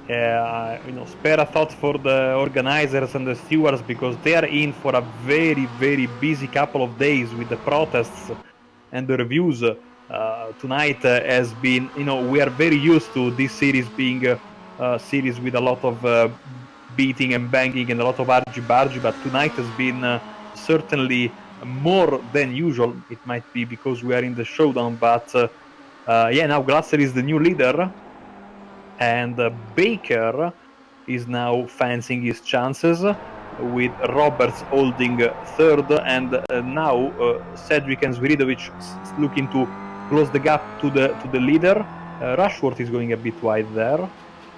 Yeah, spare a thought for the organizers and the stewards, because they are in for a very, very busy couple of days with the protests and the reviews. Tonight has been, we are very used to this series being a series with a lot of beating and banging and a lot of argy-bargy, but tonight has been certainly more than usual. It might be because we are in the showdown, but yeah, now Glatzel is the new leader. And Baker is now fancying his chances, with Roberts holding 3rd, and now Sedgwick and Sviridovich looking to close the gap to the leader. Rushworth is going a bit wide there.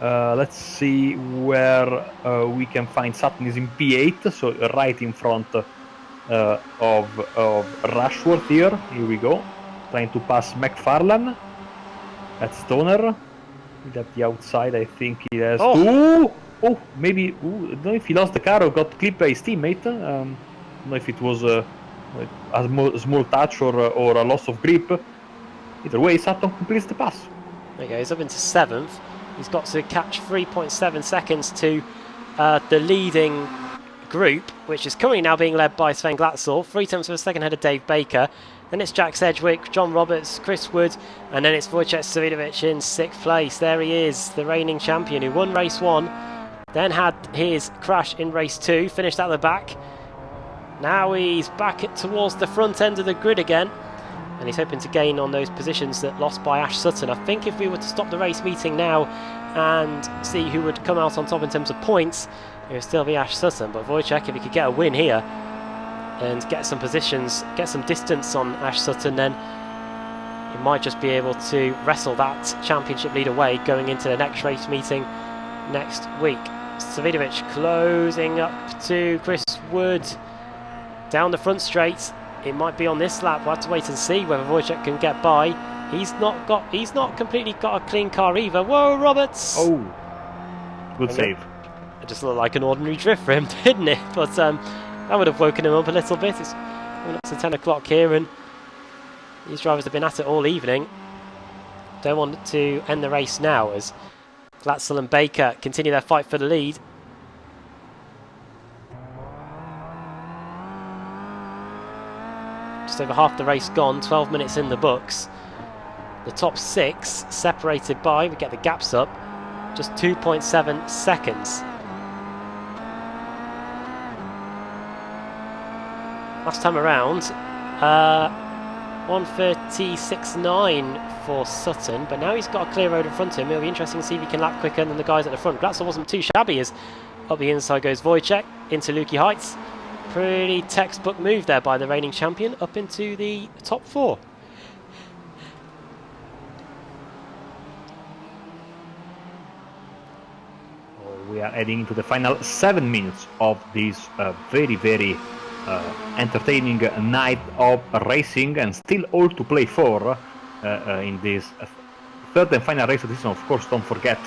Let's see where we can find Sutton. Is in P8, so right in front of Rushworth here. Here we go, trying to pass McFarlane. That's Stoner. At the outside, I think he has. Maybe. I don't know if he lost the car or got clipped by his teammate. I don't know if it was a small touch or a loss of grip. Either way, Sutton completes the pass. There you go. He's up into 7th. He's got to catch 3.7 seconds to the leading group, which is currently now being led by Sven Glatzel. 3 tenths of a second ahead of Dave Baker. Then it's Jack Sedgwick, John Roberts, Chris Wood, and then it's Wojciech Savidovic in 6th place. There he is, the reigning champion who won race 1, then had his crash in race 2, finished at the back. Now he's back towards the front end of the grid again, and he's hoping to gain on those positions that lost by Ash Sutton. I think if we were to stop the race meeting now and see who would come out on top in terms of points, it would still be Ash Sutton. But Wojciech, if he could get a win here and get some positions, get some distance on Ash Sutton, then he might just be able to wrestle that championship lead away going into the next race meeting next week. Savidovic closing up to Chris Wood down the front straight. It might be on this lap. We'll have to wait and see whether Wojciech can get by. He's not completely got a clean car either. Whoa, Roberts! Oh, good save. It just looked like an ordinary drift for him, didn't it? But that would have woken him up a little bit. It's coming up to 10 o'clock here, and these drivers have been at it all evening. Don't want to end the race now as Glatzel and Baker continue their fight for the lead. Just over half the race gone, 12 minutes in the books. The top 6 separated by, we get the gaps up, just 2.7 seconds. Last time around, 1:36.9 for Sutton, but now he's got a clear road in front of him. It'll be interesting to see if he can lap quicker than the guys at the front. Glatzel wasn't too shabby as up the inside goes Wojciech into Lukey Heights. Pretty textbook move there by the reigning champion up into the top 4. We are heading into the final 7 minutes of this very, very entertaining night of racing, and still all to play for in this third and final race of the season. Of course, don't forget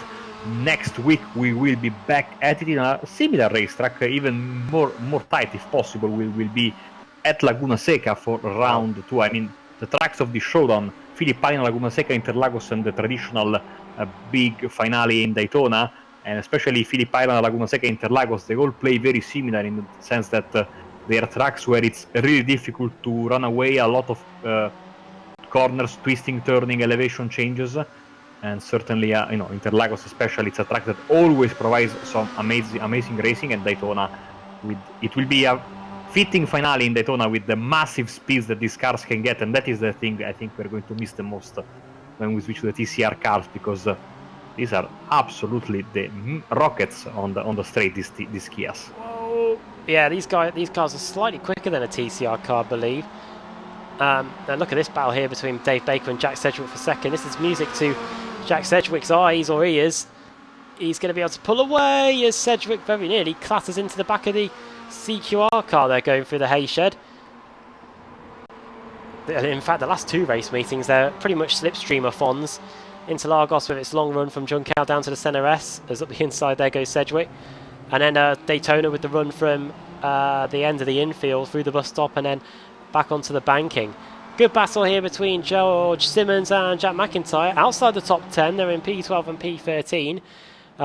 next week we will be back at it in a similar racetrack, even more tight if possible. We will be at Laguna Seca for round 2. I mean, the tracks of the Showdown, Phillip, Laguna Seca, Interlagos, and the traditional big finale in Daytona, and especially Phillip Island, Laguna Seca, Interlagos, they all play very similar in the sense that they are tracks where it's really difficult to run away, a lot of corners, twisting, turning, elevation changes, and certainly, Interlagos especially, it's a track that always provides some amazing racing, and Daytona, it will be a fitting finale in Daytona with the massive speeds that these cars can get, and that is the thing I think we're going to miss the most when we switch to the TCR cars, because these are absolutely the rockets on the straight, these Kias. Whoa. Yeah, these cars are slightly quicker than a TCR car, I believe. Now look at this battle here between Dave Baker and Jack Sedgwick for second. This is music to Jack Sedgwick's eyes or ears. He's going to be able to pull away as Sedgwick very nearly clatters into the back of the CQR car there going through the hay shed. In fact, the last 2 race meetings, they're pretty much slipstreamer Fonz. Interlagos with its long run from Juncal down to the Senna S, as up the inside there goes Sedgwick. And then Daytona with the run from the end of the infield through the bus stop and then back onto the banking. Good battle here between George Simmons and Jack McIntyre. Outside the top 10, they're in P12 and P13.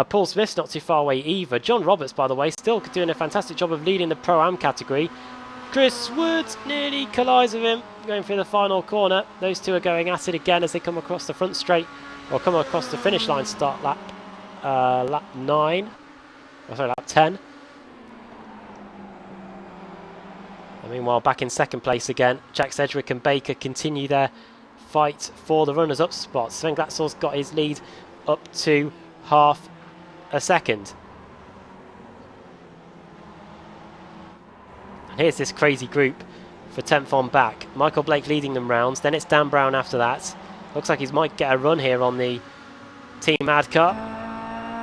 Paul Smith's not too far away either. John Roberts, by the way, still doing a fantastic job of leading the Pro-Am category. Chris Woods nearly collides with him, going through the final corner. Those two are going at it again as they come across the front straight, or come across the finish line start lap 9. Oh, sorry, lap 10. And meanwhile, back in second place again, Jack Sedgwick and Baker continue their fight for the runners-up spot. Sven Glatzel's got his lead up to half a second. And here's this crazy group for 10th on back. Michael Blake leading them rounds, then it's Dan Brown after that. Looks like he might get a run here on the Team Ad car.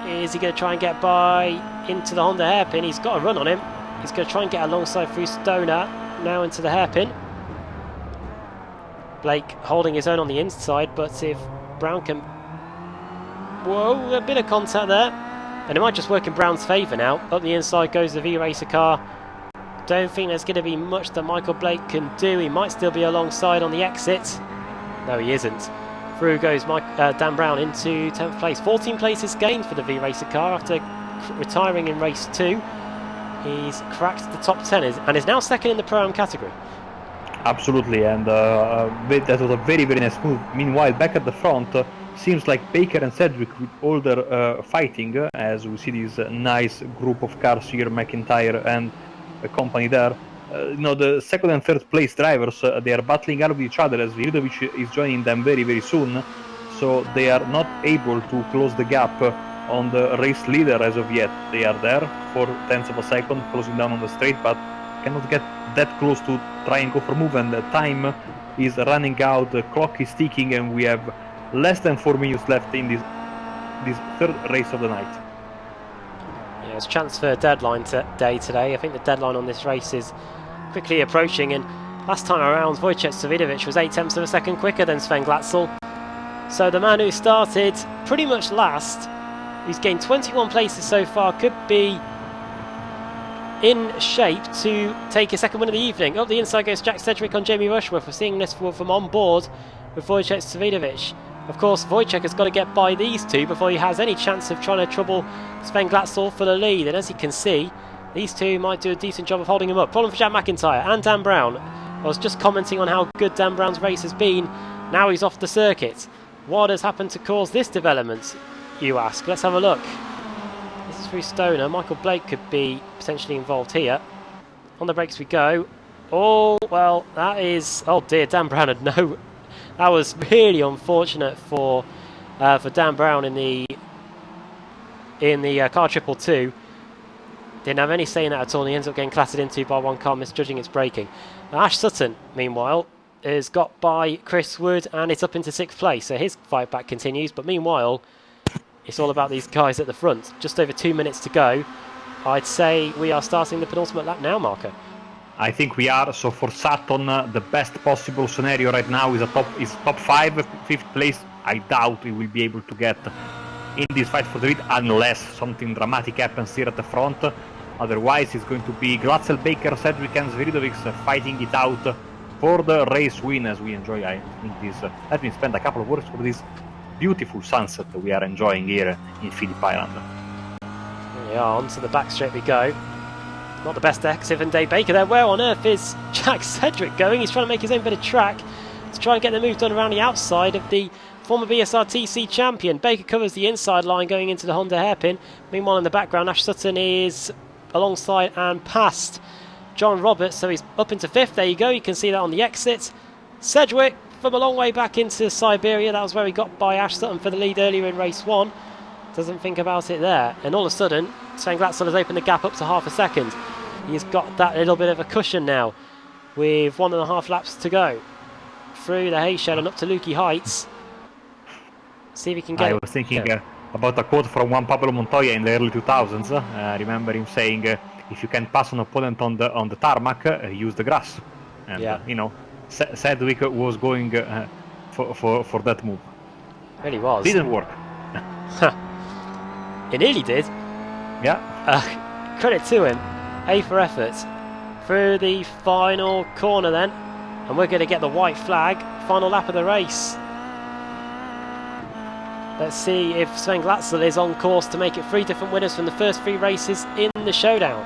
Is he going to try and get by into the Honda hairpin? He's got a run on him. He's going to try and get alongside through Stoner, now into the hairpin. Blake holding his own on the inside, but if Brown can... Whoa, a bit of contact there. And it might just work in Brown's favour now. Up the inside goes the V-Racer car. Don't think there's going to be much that Michael Blake can do. He might still be alongside on the exit. No, he isn't. Through goes Dan Brown into 10th place. 14 places gained for the V-Racer car after retiring in race 2. He's cracked the top 10 and is now second in the Pro-Am category. Absolutely, and that was a very, very nice move. Meanwhile, back at the front, seems like Baker and Sedgwick with all their fighting, as we see this nice group of cars here, McIntyre and a company there. The second and third place drivers, they are battling out with each other as Vidovic is joining them very, very soon. So they are not able to close the gap on the race leader as of yet. They are there for tenths of a second, closing down on the straight, but cannot get that close to try and go for move. And the time is running out, the clock is ticking, and we have less than 4 minutes left in this third race of the night. Yeah, it's transfer deadline day today. I think the deadline on this race is quickly approaching, and last time around Wojciech Savidovic was 0.8 of a second quicker than Sven Glatzel. So the man who started pretty much last, who's gained 21 places so far, could be in shape to take a second win of the evening. Up the inside goes Jack Sedgwick on Jamie Rushworth. We're seeing this from on board with Wojciech Savidovic. Of course, Wojciech has got to get by these two before he has any chance of trying to trouble Sven Glatzel for the lead. And as you can see, these two might do a decent job of holding him up. Problem for Jack McIntyre and Dan Brown. I was just commenting on how good Dan Brown's race has been. Now he's off the circuit. What has happened to cause this development, you ask? Let's have a look. This is through Stoner. Michael Blake could be potentially involved here. On the brakes we go. Oh, well, that is... Oh dear, Dan Brown had no... That was really unfortunate for Dan Brown in the car 222. Didn't have any say in that at all, and he ends up getting clattered into by one car, misjudging its braking. Now, Ash Sutton, meanwhile, has got by Chris Wood, and it's up into 6th place, so his fight back continues. But meanwhile, it's all about these guys at the front. Just over 2 minutes to go. I'd say we are starting the penultimate lap now, Marco. I think we are. So for Sutton, the best possible scenario right now is top 5, 5th place. I doubt he will be able to get in this fight for the lead, unless something dramatic happens here at the front. Otherwise, it's going to be Glatzel, Baker, Sedgwick, and Sviridovic fighting it out for the race win, as we enjoy. I think this. Let me spend a couple of words for this beautiful sunset we are enjoying here in Phillip Island. Yeah, onto the back straight we go. Not the best exit from Dave Baker there. Where on earth is Jack Sedgwick going? He's trying to make his own bit of track to try and get the move done around the outside of the former BSRTC champion. Baker covers the inside line going into the Honda hairpin. Meanwhile, in the background, Ash Sutton is alongside and past John Roberts, so he's up into 5th. There you go, you can see that on the exit. Sedgwick from a long way back into Siberia. That was where he got by Ash Sutton for the lead earlier in race 1. Doesn't think about it there, and all of a sudden Sven Glatzel has opened the gap up to half a second. He's got that little bit of a cushion now with 1.5 laps to go through the Hayshed and up to Lukey Heights. See if he can get I was thinking about a quote from Juan Pablo Montoya in the early 2000s. I remember him saying, if you can pass an opponent on the tarmac, use the grass. And you know, Sedgwick was going for that move. Really was. Didn't work. It nearly did. Yeah. Credit to him. A for effort. Through the final corner then. And we're going to get the white flag. Final lap of the race. Let's see if Sven Glatzel is on course to make it 3 different winners from the first 3 races in the showdown.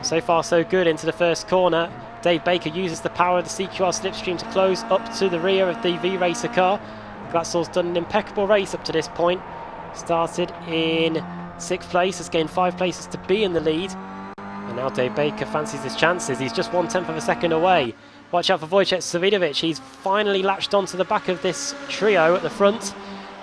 So far so good into the first corner. Dave Baker uses the power of the CQR slipstream to close up to the rear of the V-Racer car. Glatzel's done an impeccable race up to this point. Started in 6th place, has gained 5 places to be in the lead. And now Dave Baker fancies his chances. He's just 1/10 of a second away. Watch out for Wojciech Sviridovic. He's finally latched onto the back of this trio at the front,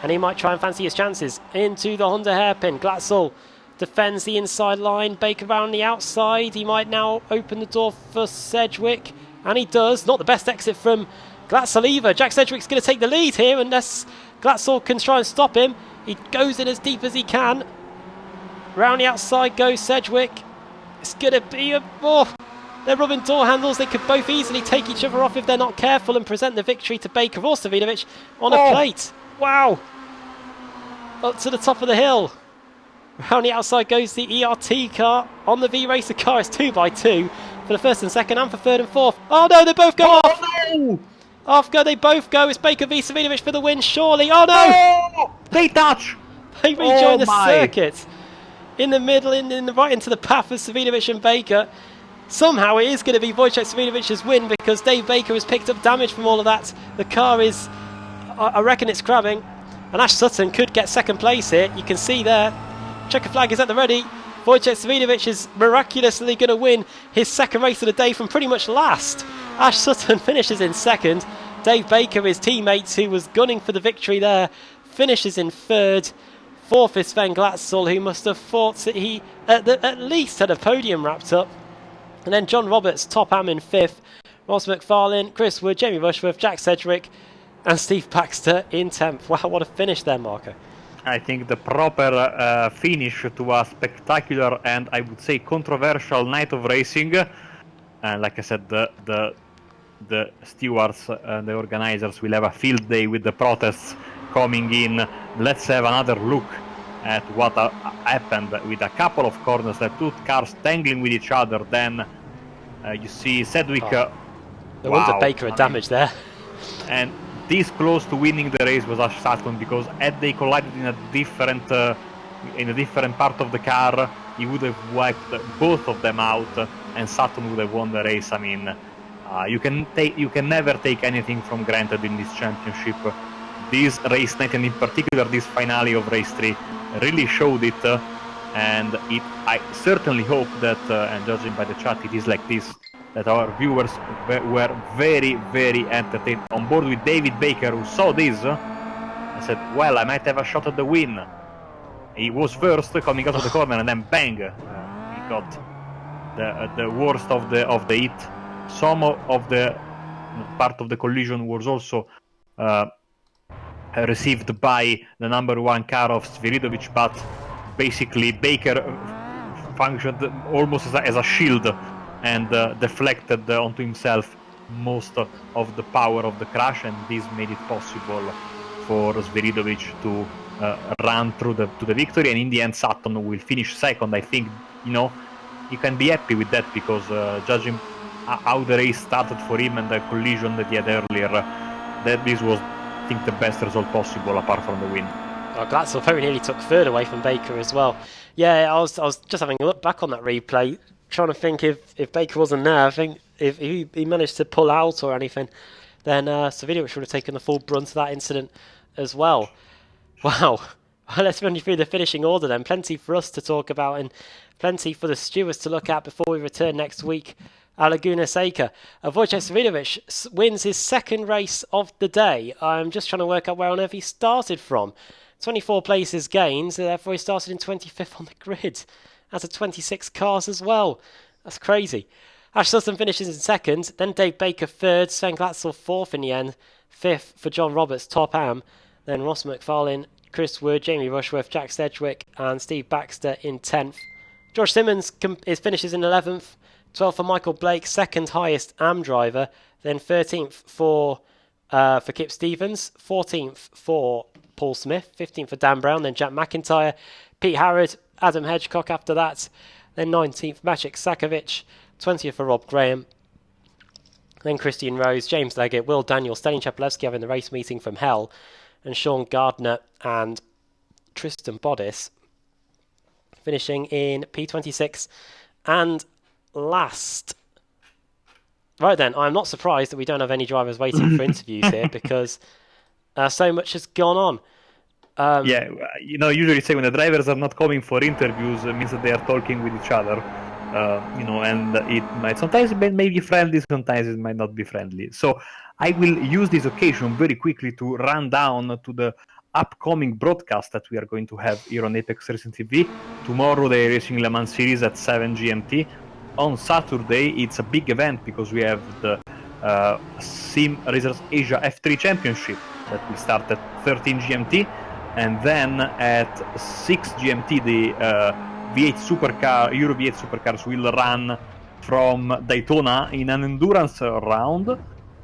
and he might try and fancy his chances. Into the Honda hairpin. Glatzel defends the inside line. Baker around the outside. He might now open the door for Sedgwick, and he does. Not the best exit from Glatzel either. Jack Sedgwick's going to take the lead here unless Glatzel can try and stop him. He goes in as deep as he can. Round the outside goes Sedgwick. It's going to be a... Oh, they're rubbing door handles. They could both easily take each other off if they're not careful and present the victory to Baker or Sviridovic on a plate. Wow. Up to the top of the hill. Round the outside goes the ERT car. On the V-Racer car, it's 2x2 for the first and second and for third and fourth. Oh no, they both go off. No! Off go, they both go. It's Baker v Sviridovic for the win, surely. Oh no! Oh, they touch! They rejoin the circuit. In the middle, right into the path of Sviridovic and Baker. Somehow it is going to be Wojciech Sviridovic's win because Dave Baker has picked up damage from all of that. The car is, I reckon it's crabbing. And Ash Sutton could get second place here. You can see there. Checker flag is at the ready. Wojciech Svidovic is miraculously going to win his second race of the day from pretty much last. Ash Sutton finishes in second. Dave Baker, his teammate who was gunning for the victory there, finishes in third. Fourth is Sven Glatzel, who must have thought that he at least had a podium wrapped up. And then John Roberts, top am in 5th. Ross McFarlane, Chris Wood, Jamie Rushworth, Jack Sedgwick and Steve Baxter in 10th. Wow, what a finish there, Marco. I think the proper finish to a spectacular and I would say controversial night of racing. And like I said, the stewards and the organizers will have a field day with the protests coming in. Let's have another look at what happened with a couple of corners, the 2 cars tangling with each other. Then you see Sedgwick. No wonder Baker had damage there. And this close to winning the race was Ash Sutton, because had they collided in a different part of the car, he would have wiped both of them out, and Sutton would have won the race. I mean, you can never take anything from granted in this championship. This race night, and in particular this finale of race 3, really showed it, and I certainly hope that, and judging by the chat, it is like this, that our viewers were very, very entertained. On board with David Baker, who saw this, and said, well, I might have a shot at the win. He was first coming out of the corner, and then bang, he got the worst of the hit. Some of the part of the collision was also received by the #1 car of Sviridovic, but basically Baker functioned almost as a shield and deflected onto himself most of the power of the crash, and this made it possible for Sviridovic to run through to the victory. And in the end, Sutton will finish second. I think, you can be happy with that, because judging how the race started for him and the collision that he had earlier, that this was, I think, the best result possible apart from the win. Oh, Glatzel very nearly took third away from Baker as well. Yeah, I was just having a look back on that replay, trying to think if Baker wasn't there. I think if he managed to pull out or anything, then Sviridovic would have taken the full brunt of that incident as well. Wow. Well, let's run you through the finishing order then. Plenty for us to talk about and plenty for the stewards to look at before we return next week at Laguna Seca. Wojciech Sviridovic wins his second race of the day. I'm just trying to work out where on earth he started from. 24 places gained, so therefore he started in 25th on the grid. Out of 26 cars as well. That's crazy. Ash Sutton finishes in second, then Dave Baker third, Sven Glatzel fourth in the end, fifth for John Roberts, top am, then Ross McFarlane, Chris Wood, Jamie Rushworth, Jack Sedgwick and Steve Baxter in 10th. George Simmons finishes in 11th, 12th for Michael Blake, second highest am driver, then 13th for Kip Stevens, 14th for Paul Smith, 15th for Dan Brown, then Jack McIntyre, Pete Harrod, Adam Hedgecock after that, then 19th Maciek Sakovic, 20th for Rob Graham, then Christian Rose, James Leggett, Will Daniel, Stelling Chapelewski having the race meeting from hell, and Sean Gardner and Tristan Bodis finishing in P26 and last. Right then, I'm not surprised that we don't have any drivers waiting for interviews here, because so much has gone on. Usually say when the drivers are not coming for interviews, it means that they are talking with each other. And it might sometimes may be friendly, sometimes it might not be friendly. So I will use this occasion very quickly to run down to the upcoming broadcast that we are going to have here on Apex Racing TV. Tomorrow, the Racing Le Mans Series at 7 GMT. On Saturday, it's a big event because we have the Sim Racers Asia F3 Championship that will start at 13 GMT. And then at 6 GMT, the V8 supercar, Euro V8 supercars will run from Daytona in an endurance round.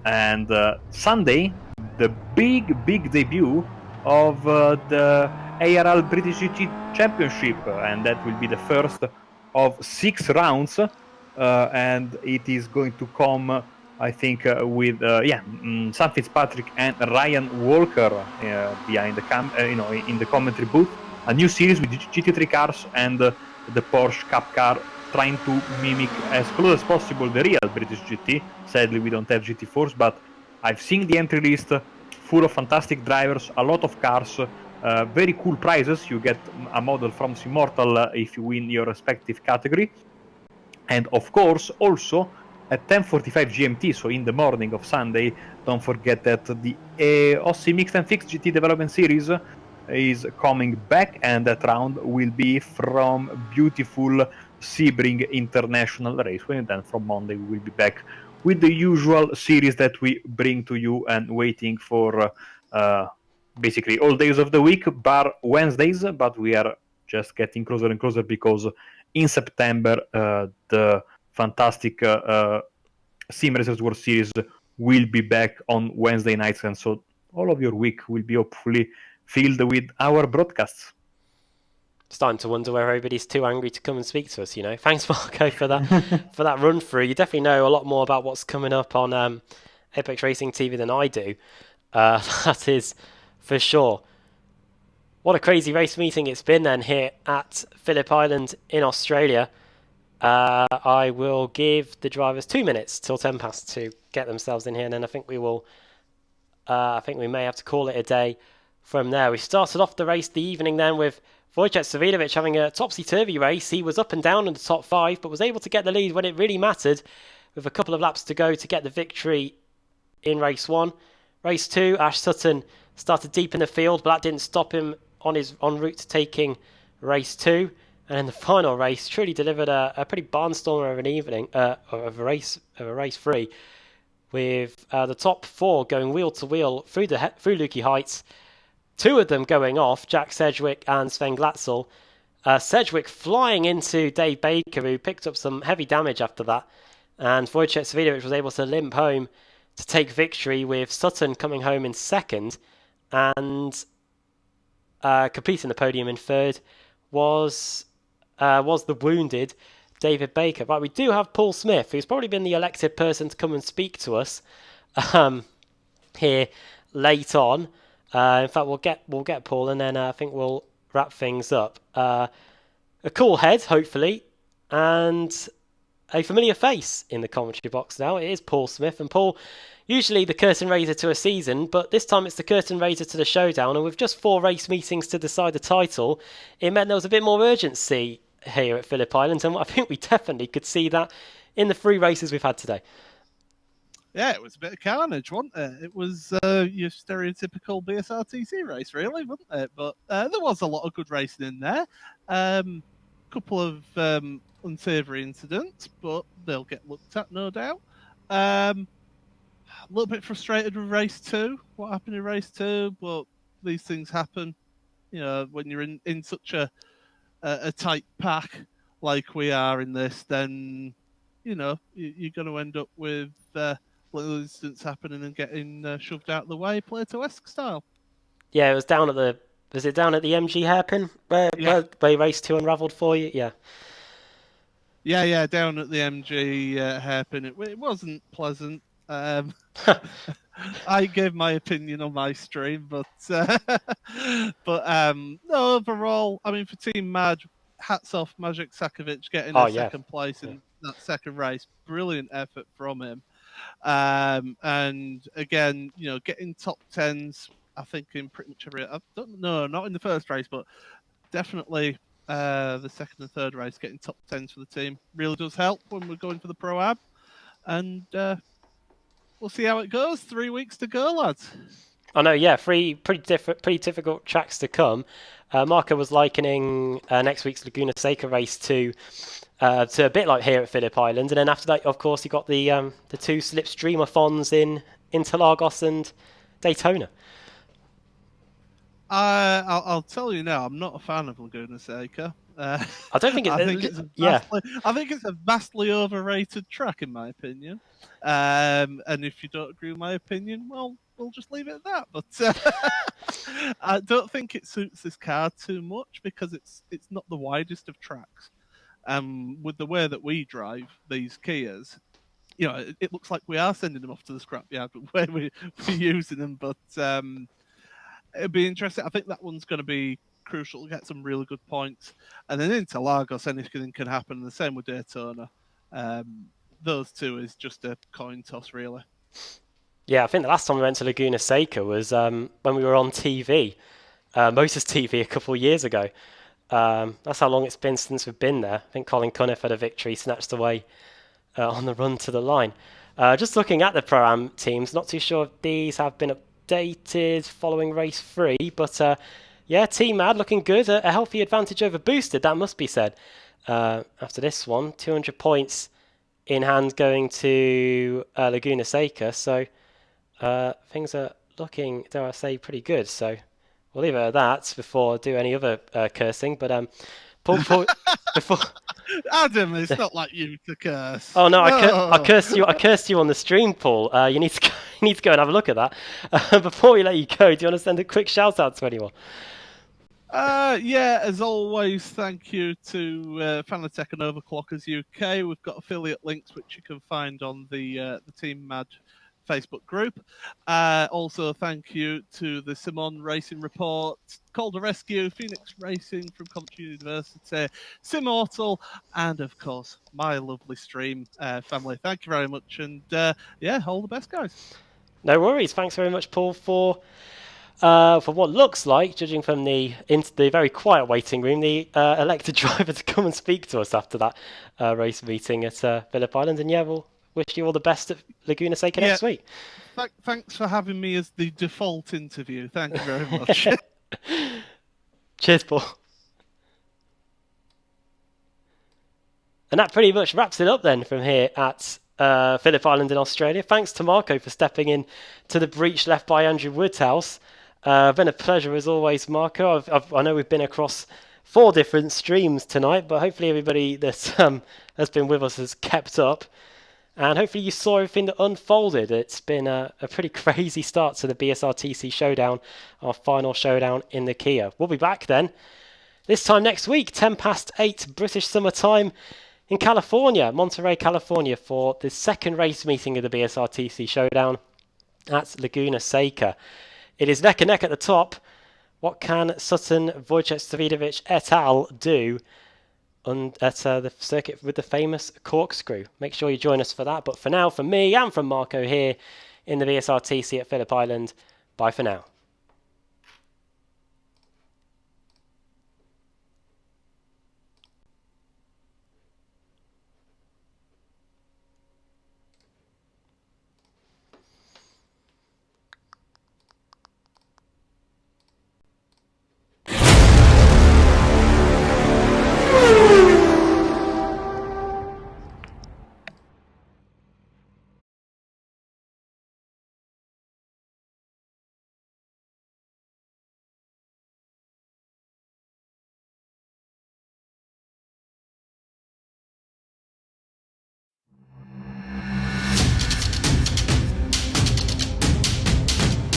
And Sunday, the big debut of the ARL British GT Championship, and that will be the first of 6 rounds, and it is going to come, I think, with Sam Fitzpatrick and Ryan Walker behind the in the commentary booth. A new series with GT3 cars and the Porsche Cup car, trying to mimic as close as possible the real British GT. Sadly, we don't have GT4s, but I've seen the entry list, full of fantastic drivers, a lot of cars, very cool prizes. You get a model from Simmortal if you win your respective category. And of course, also at 10:45 GMT, so in the morning of Sunday, don't forget that the Aussie Mixed and Fixed GT Development Series is coming back, and that round will be from beautiful Sebring International Raceway. And then from Monday, we will be back with the usual series that we bring to you and waiting for basically all days of the week, bar Wednesdays, but we are just getting closer and closer because in September, the fantastic Sim Racers World Series will be back on Wednesday nights, and so all of your week will be hopefully filled with our broadcasts. Starting to wonder where everybody's too angry to come and speak to us. Thanks, Marco, for that run through. You definitely know a lot more about what's coming up on Apex Racing TV than I do. That is for sure. What a crazy race meeting it's been then here at Phillip Island in Australia. I will give the drivers 2 minutes till 10 past to get themselves in here, and then I think we will. I think we may have to call it a day from there. We started off the race the evening then with Wojciech Sviridovic having a topsy-turvy race. He was up and down in the top 5, but was able to get the lead when it really mattered, with a couple of laps to go to get the victory in race 1. Race 2, Ash Sutton started deep in the field, but that didn't stop him on his en route to taking race 2. And in the final race, truly delivered a pretty barnstormer of an evening, of a race 3, with the top 4 going wheel to wheel through Lukey Heights. 2 of them going off, Jack Sedgwick and Sven Glatzel. Sedgwick flying into Dave Baker, who picked up some heavy damage after that. and Wojciech Swiderowicz was able to limp home to take victory, with Sutton coming home in second, and completing the podium in third was the wounded David Baker. But we do have Paul Smith, who's probably been the elected person to come and speak to us here late on. In fact, we'll get Paul, and then I think we'll wrap things up. A cool head, hopefully, and a familiar face in the commentary box now. It is Paul Smith, and Paul, usually the curtain raiser to a season, but this time it's the curtain raiser to the Showdown, and with just 4 race meetings to decide the title, it meant there was a bit more urgency here at Phillip Island, and I think we definitely could see that in the 3 races we've had today. Yeah, it was a bit of carnage, wasn't it? It was your stereotypical BSRTC race, really, wasn't it? But there was a lot of good racing in there. Couple of unsavoury incidents, but they'll get looked at, no doubt. A little bit frustrated with race 2, what happened in race 2, but these things happen. You know, when you're in such a tight pack like we are in this, then, you know, you're going to end up with little incidents happening and getting shoved out of the way, Plato-esque style. Yeah, it was down at the MG hairpin where race 2 unravelled for you? Yeah. Yeah, down at the MG hairpin. It wasn't pleasant. I gave my opinion on my stream, but no, overall, I mean, for Team Mad, hats off Magic Sakovic getting second place in that second race. Brilliant effort from him. And again, you know, getting top 10s, I think, in pretty much every... I don't know, not in the first race, but definitely the second and third race, getting top 10s for the team really does help when we're going for the Pro-Am. And we'll see how it goes. 3 weeks to go, lads. I know, yeah, 3 pretty difficult tracks to come. Marco was likening next week's Laguna Seca race to a bit like here at Phillip Island, and then after that, of course, you got the 2 Slipstreamathons in Interlagos and Daytona. I'll tell you now, I'm not a fan of Laguna Seca. I don't think I think it's a vastly overrated track, in my opinion. And if you don't agree with my opinion, well, we'll just leave it at that. But I don't think it suits this car too much because it's not the widest of tracks. With the way that we drive these Kias, you know, it looks like we are sending them off to the scrapyard, but where we're using them. But it'll be interesting. I think that one's going to be crucial to get some really good points. And then into Lagos, anything can happen. The same with Daytona. Those 2 is just a coin toss, really. Yeah, I think the last time we went to Laguna Seca was when we were on TV, Motors TV, a couple of years ago. That's how long it's been since we've been there. I think Colin Cunniff had a victory snatched away on the run to the line. Just looking at the Pro-Am teams, not too sure if these have been updated following race 3, but yeah, Team Mad looking good. A healthy advantage over Boosted, that must be said. After this one, 200 points in hand going to Laguna Seca, so things are looking, dare I say, pretty good. So we'll leave it at that before I do any other cursing. But before Adam, it's not like you to curse. Oh no, I cursed you. I cursed you on the stream, Paul. You need to go and have a look at that. Before we let you go, do you want to send a quick shout out to anyone? Yeah, as always, thank you to Fanatec and Overclockers UK. We've got affiliate links which you can find on the Team Mad Facebook group. Also, thank you to the Simon Racing Report, Calder Rescue, Phoenix Racing from Coventry University, Simmortal, and of course, my lovely stream family. Thank you very much, and yeah, all the best, guys. No worries. Thanks very much, Paul, for what looks like, judging from the very quiet waiting room, the elected driver to come and speak to us after that race meeting at Phillip Island. And yeah, we'll wish you all the best at Laguna Seca next week. Thanks for having me as the default interview. Thank you very much. Cheers, Paul. And that pretty much wraps it up then from here at Phillip Island in Australia. Thanks to Marco for stepping in to the breach left by Andrew Woodhouse. Been a pleasure as always, Marco. I know we've been across 4 different streams tonight, but hopefully everybody that has been with us has kept up. And hopefully you saw everything that unfolded. It's been a pretty crazy start to the BSRTC Showdown, our final showdown in the Kia. We'll be back then, this time next week, 8:10 British Summer Time in California, Monterey, California, for the second race meeting of the BSRTC Showdown at Laguna Seca. It is neck and neck at the top. What can Sutton, Wojciech Stavidovic et al. Do at the circuit with the famous corkscrew? Make sure you join us for that. But for now, from me and from Marco here in the BSRTC at Phillip Island, bye for now.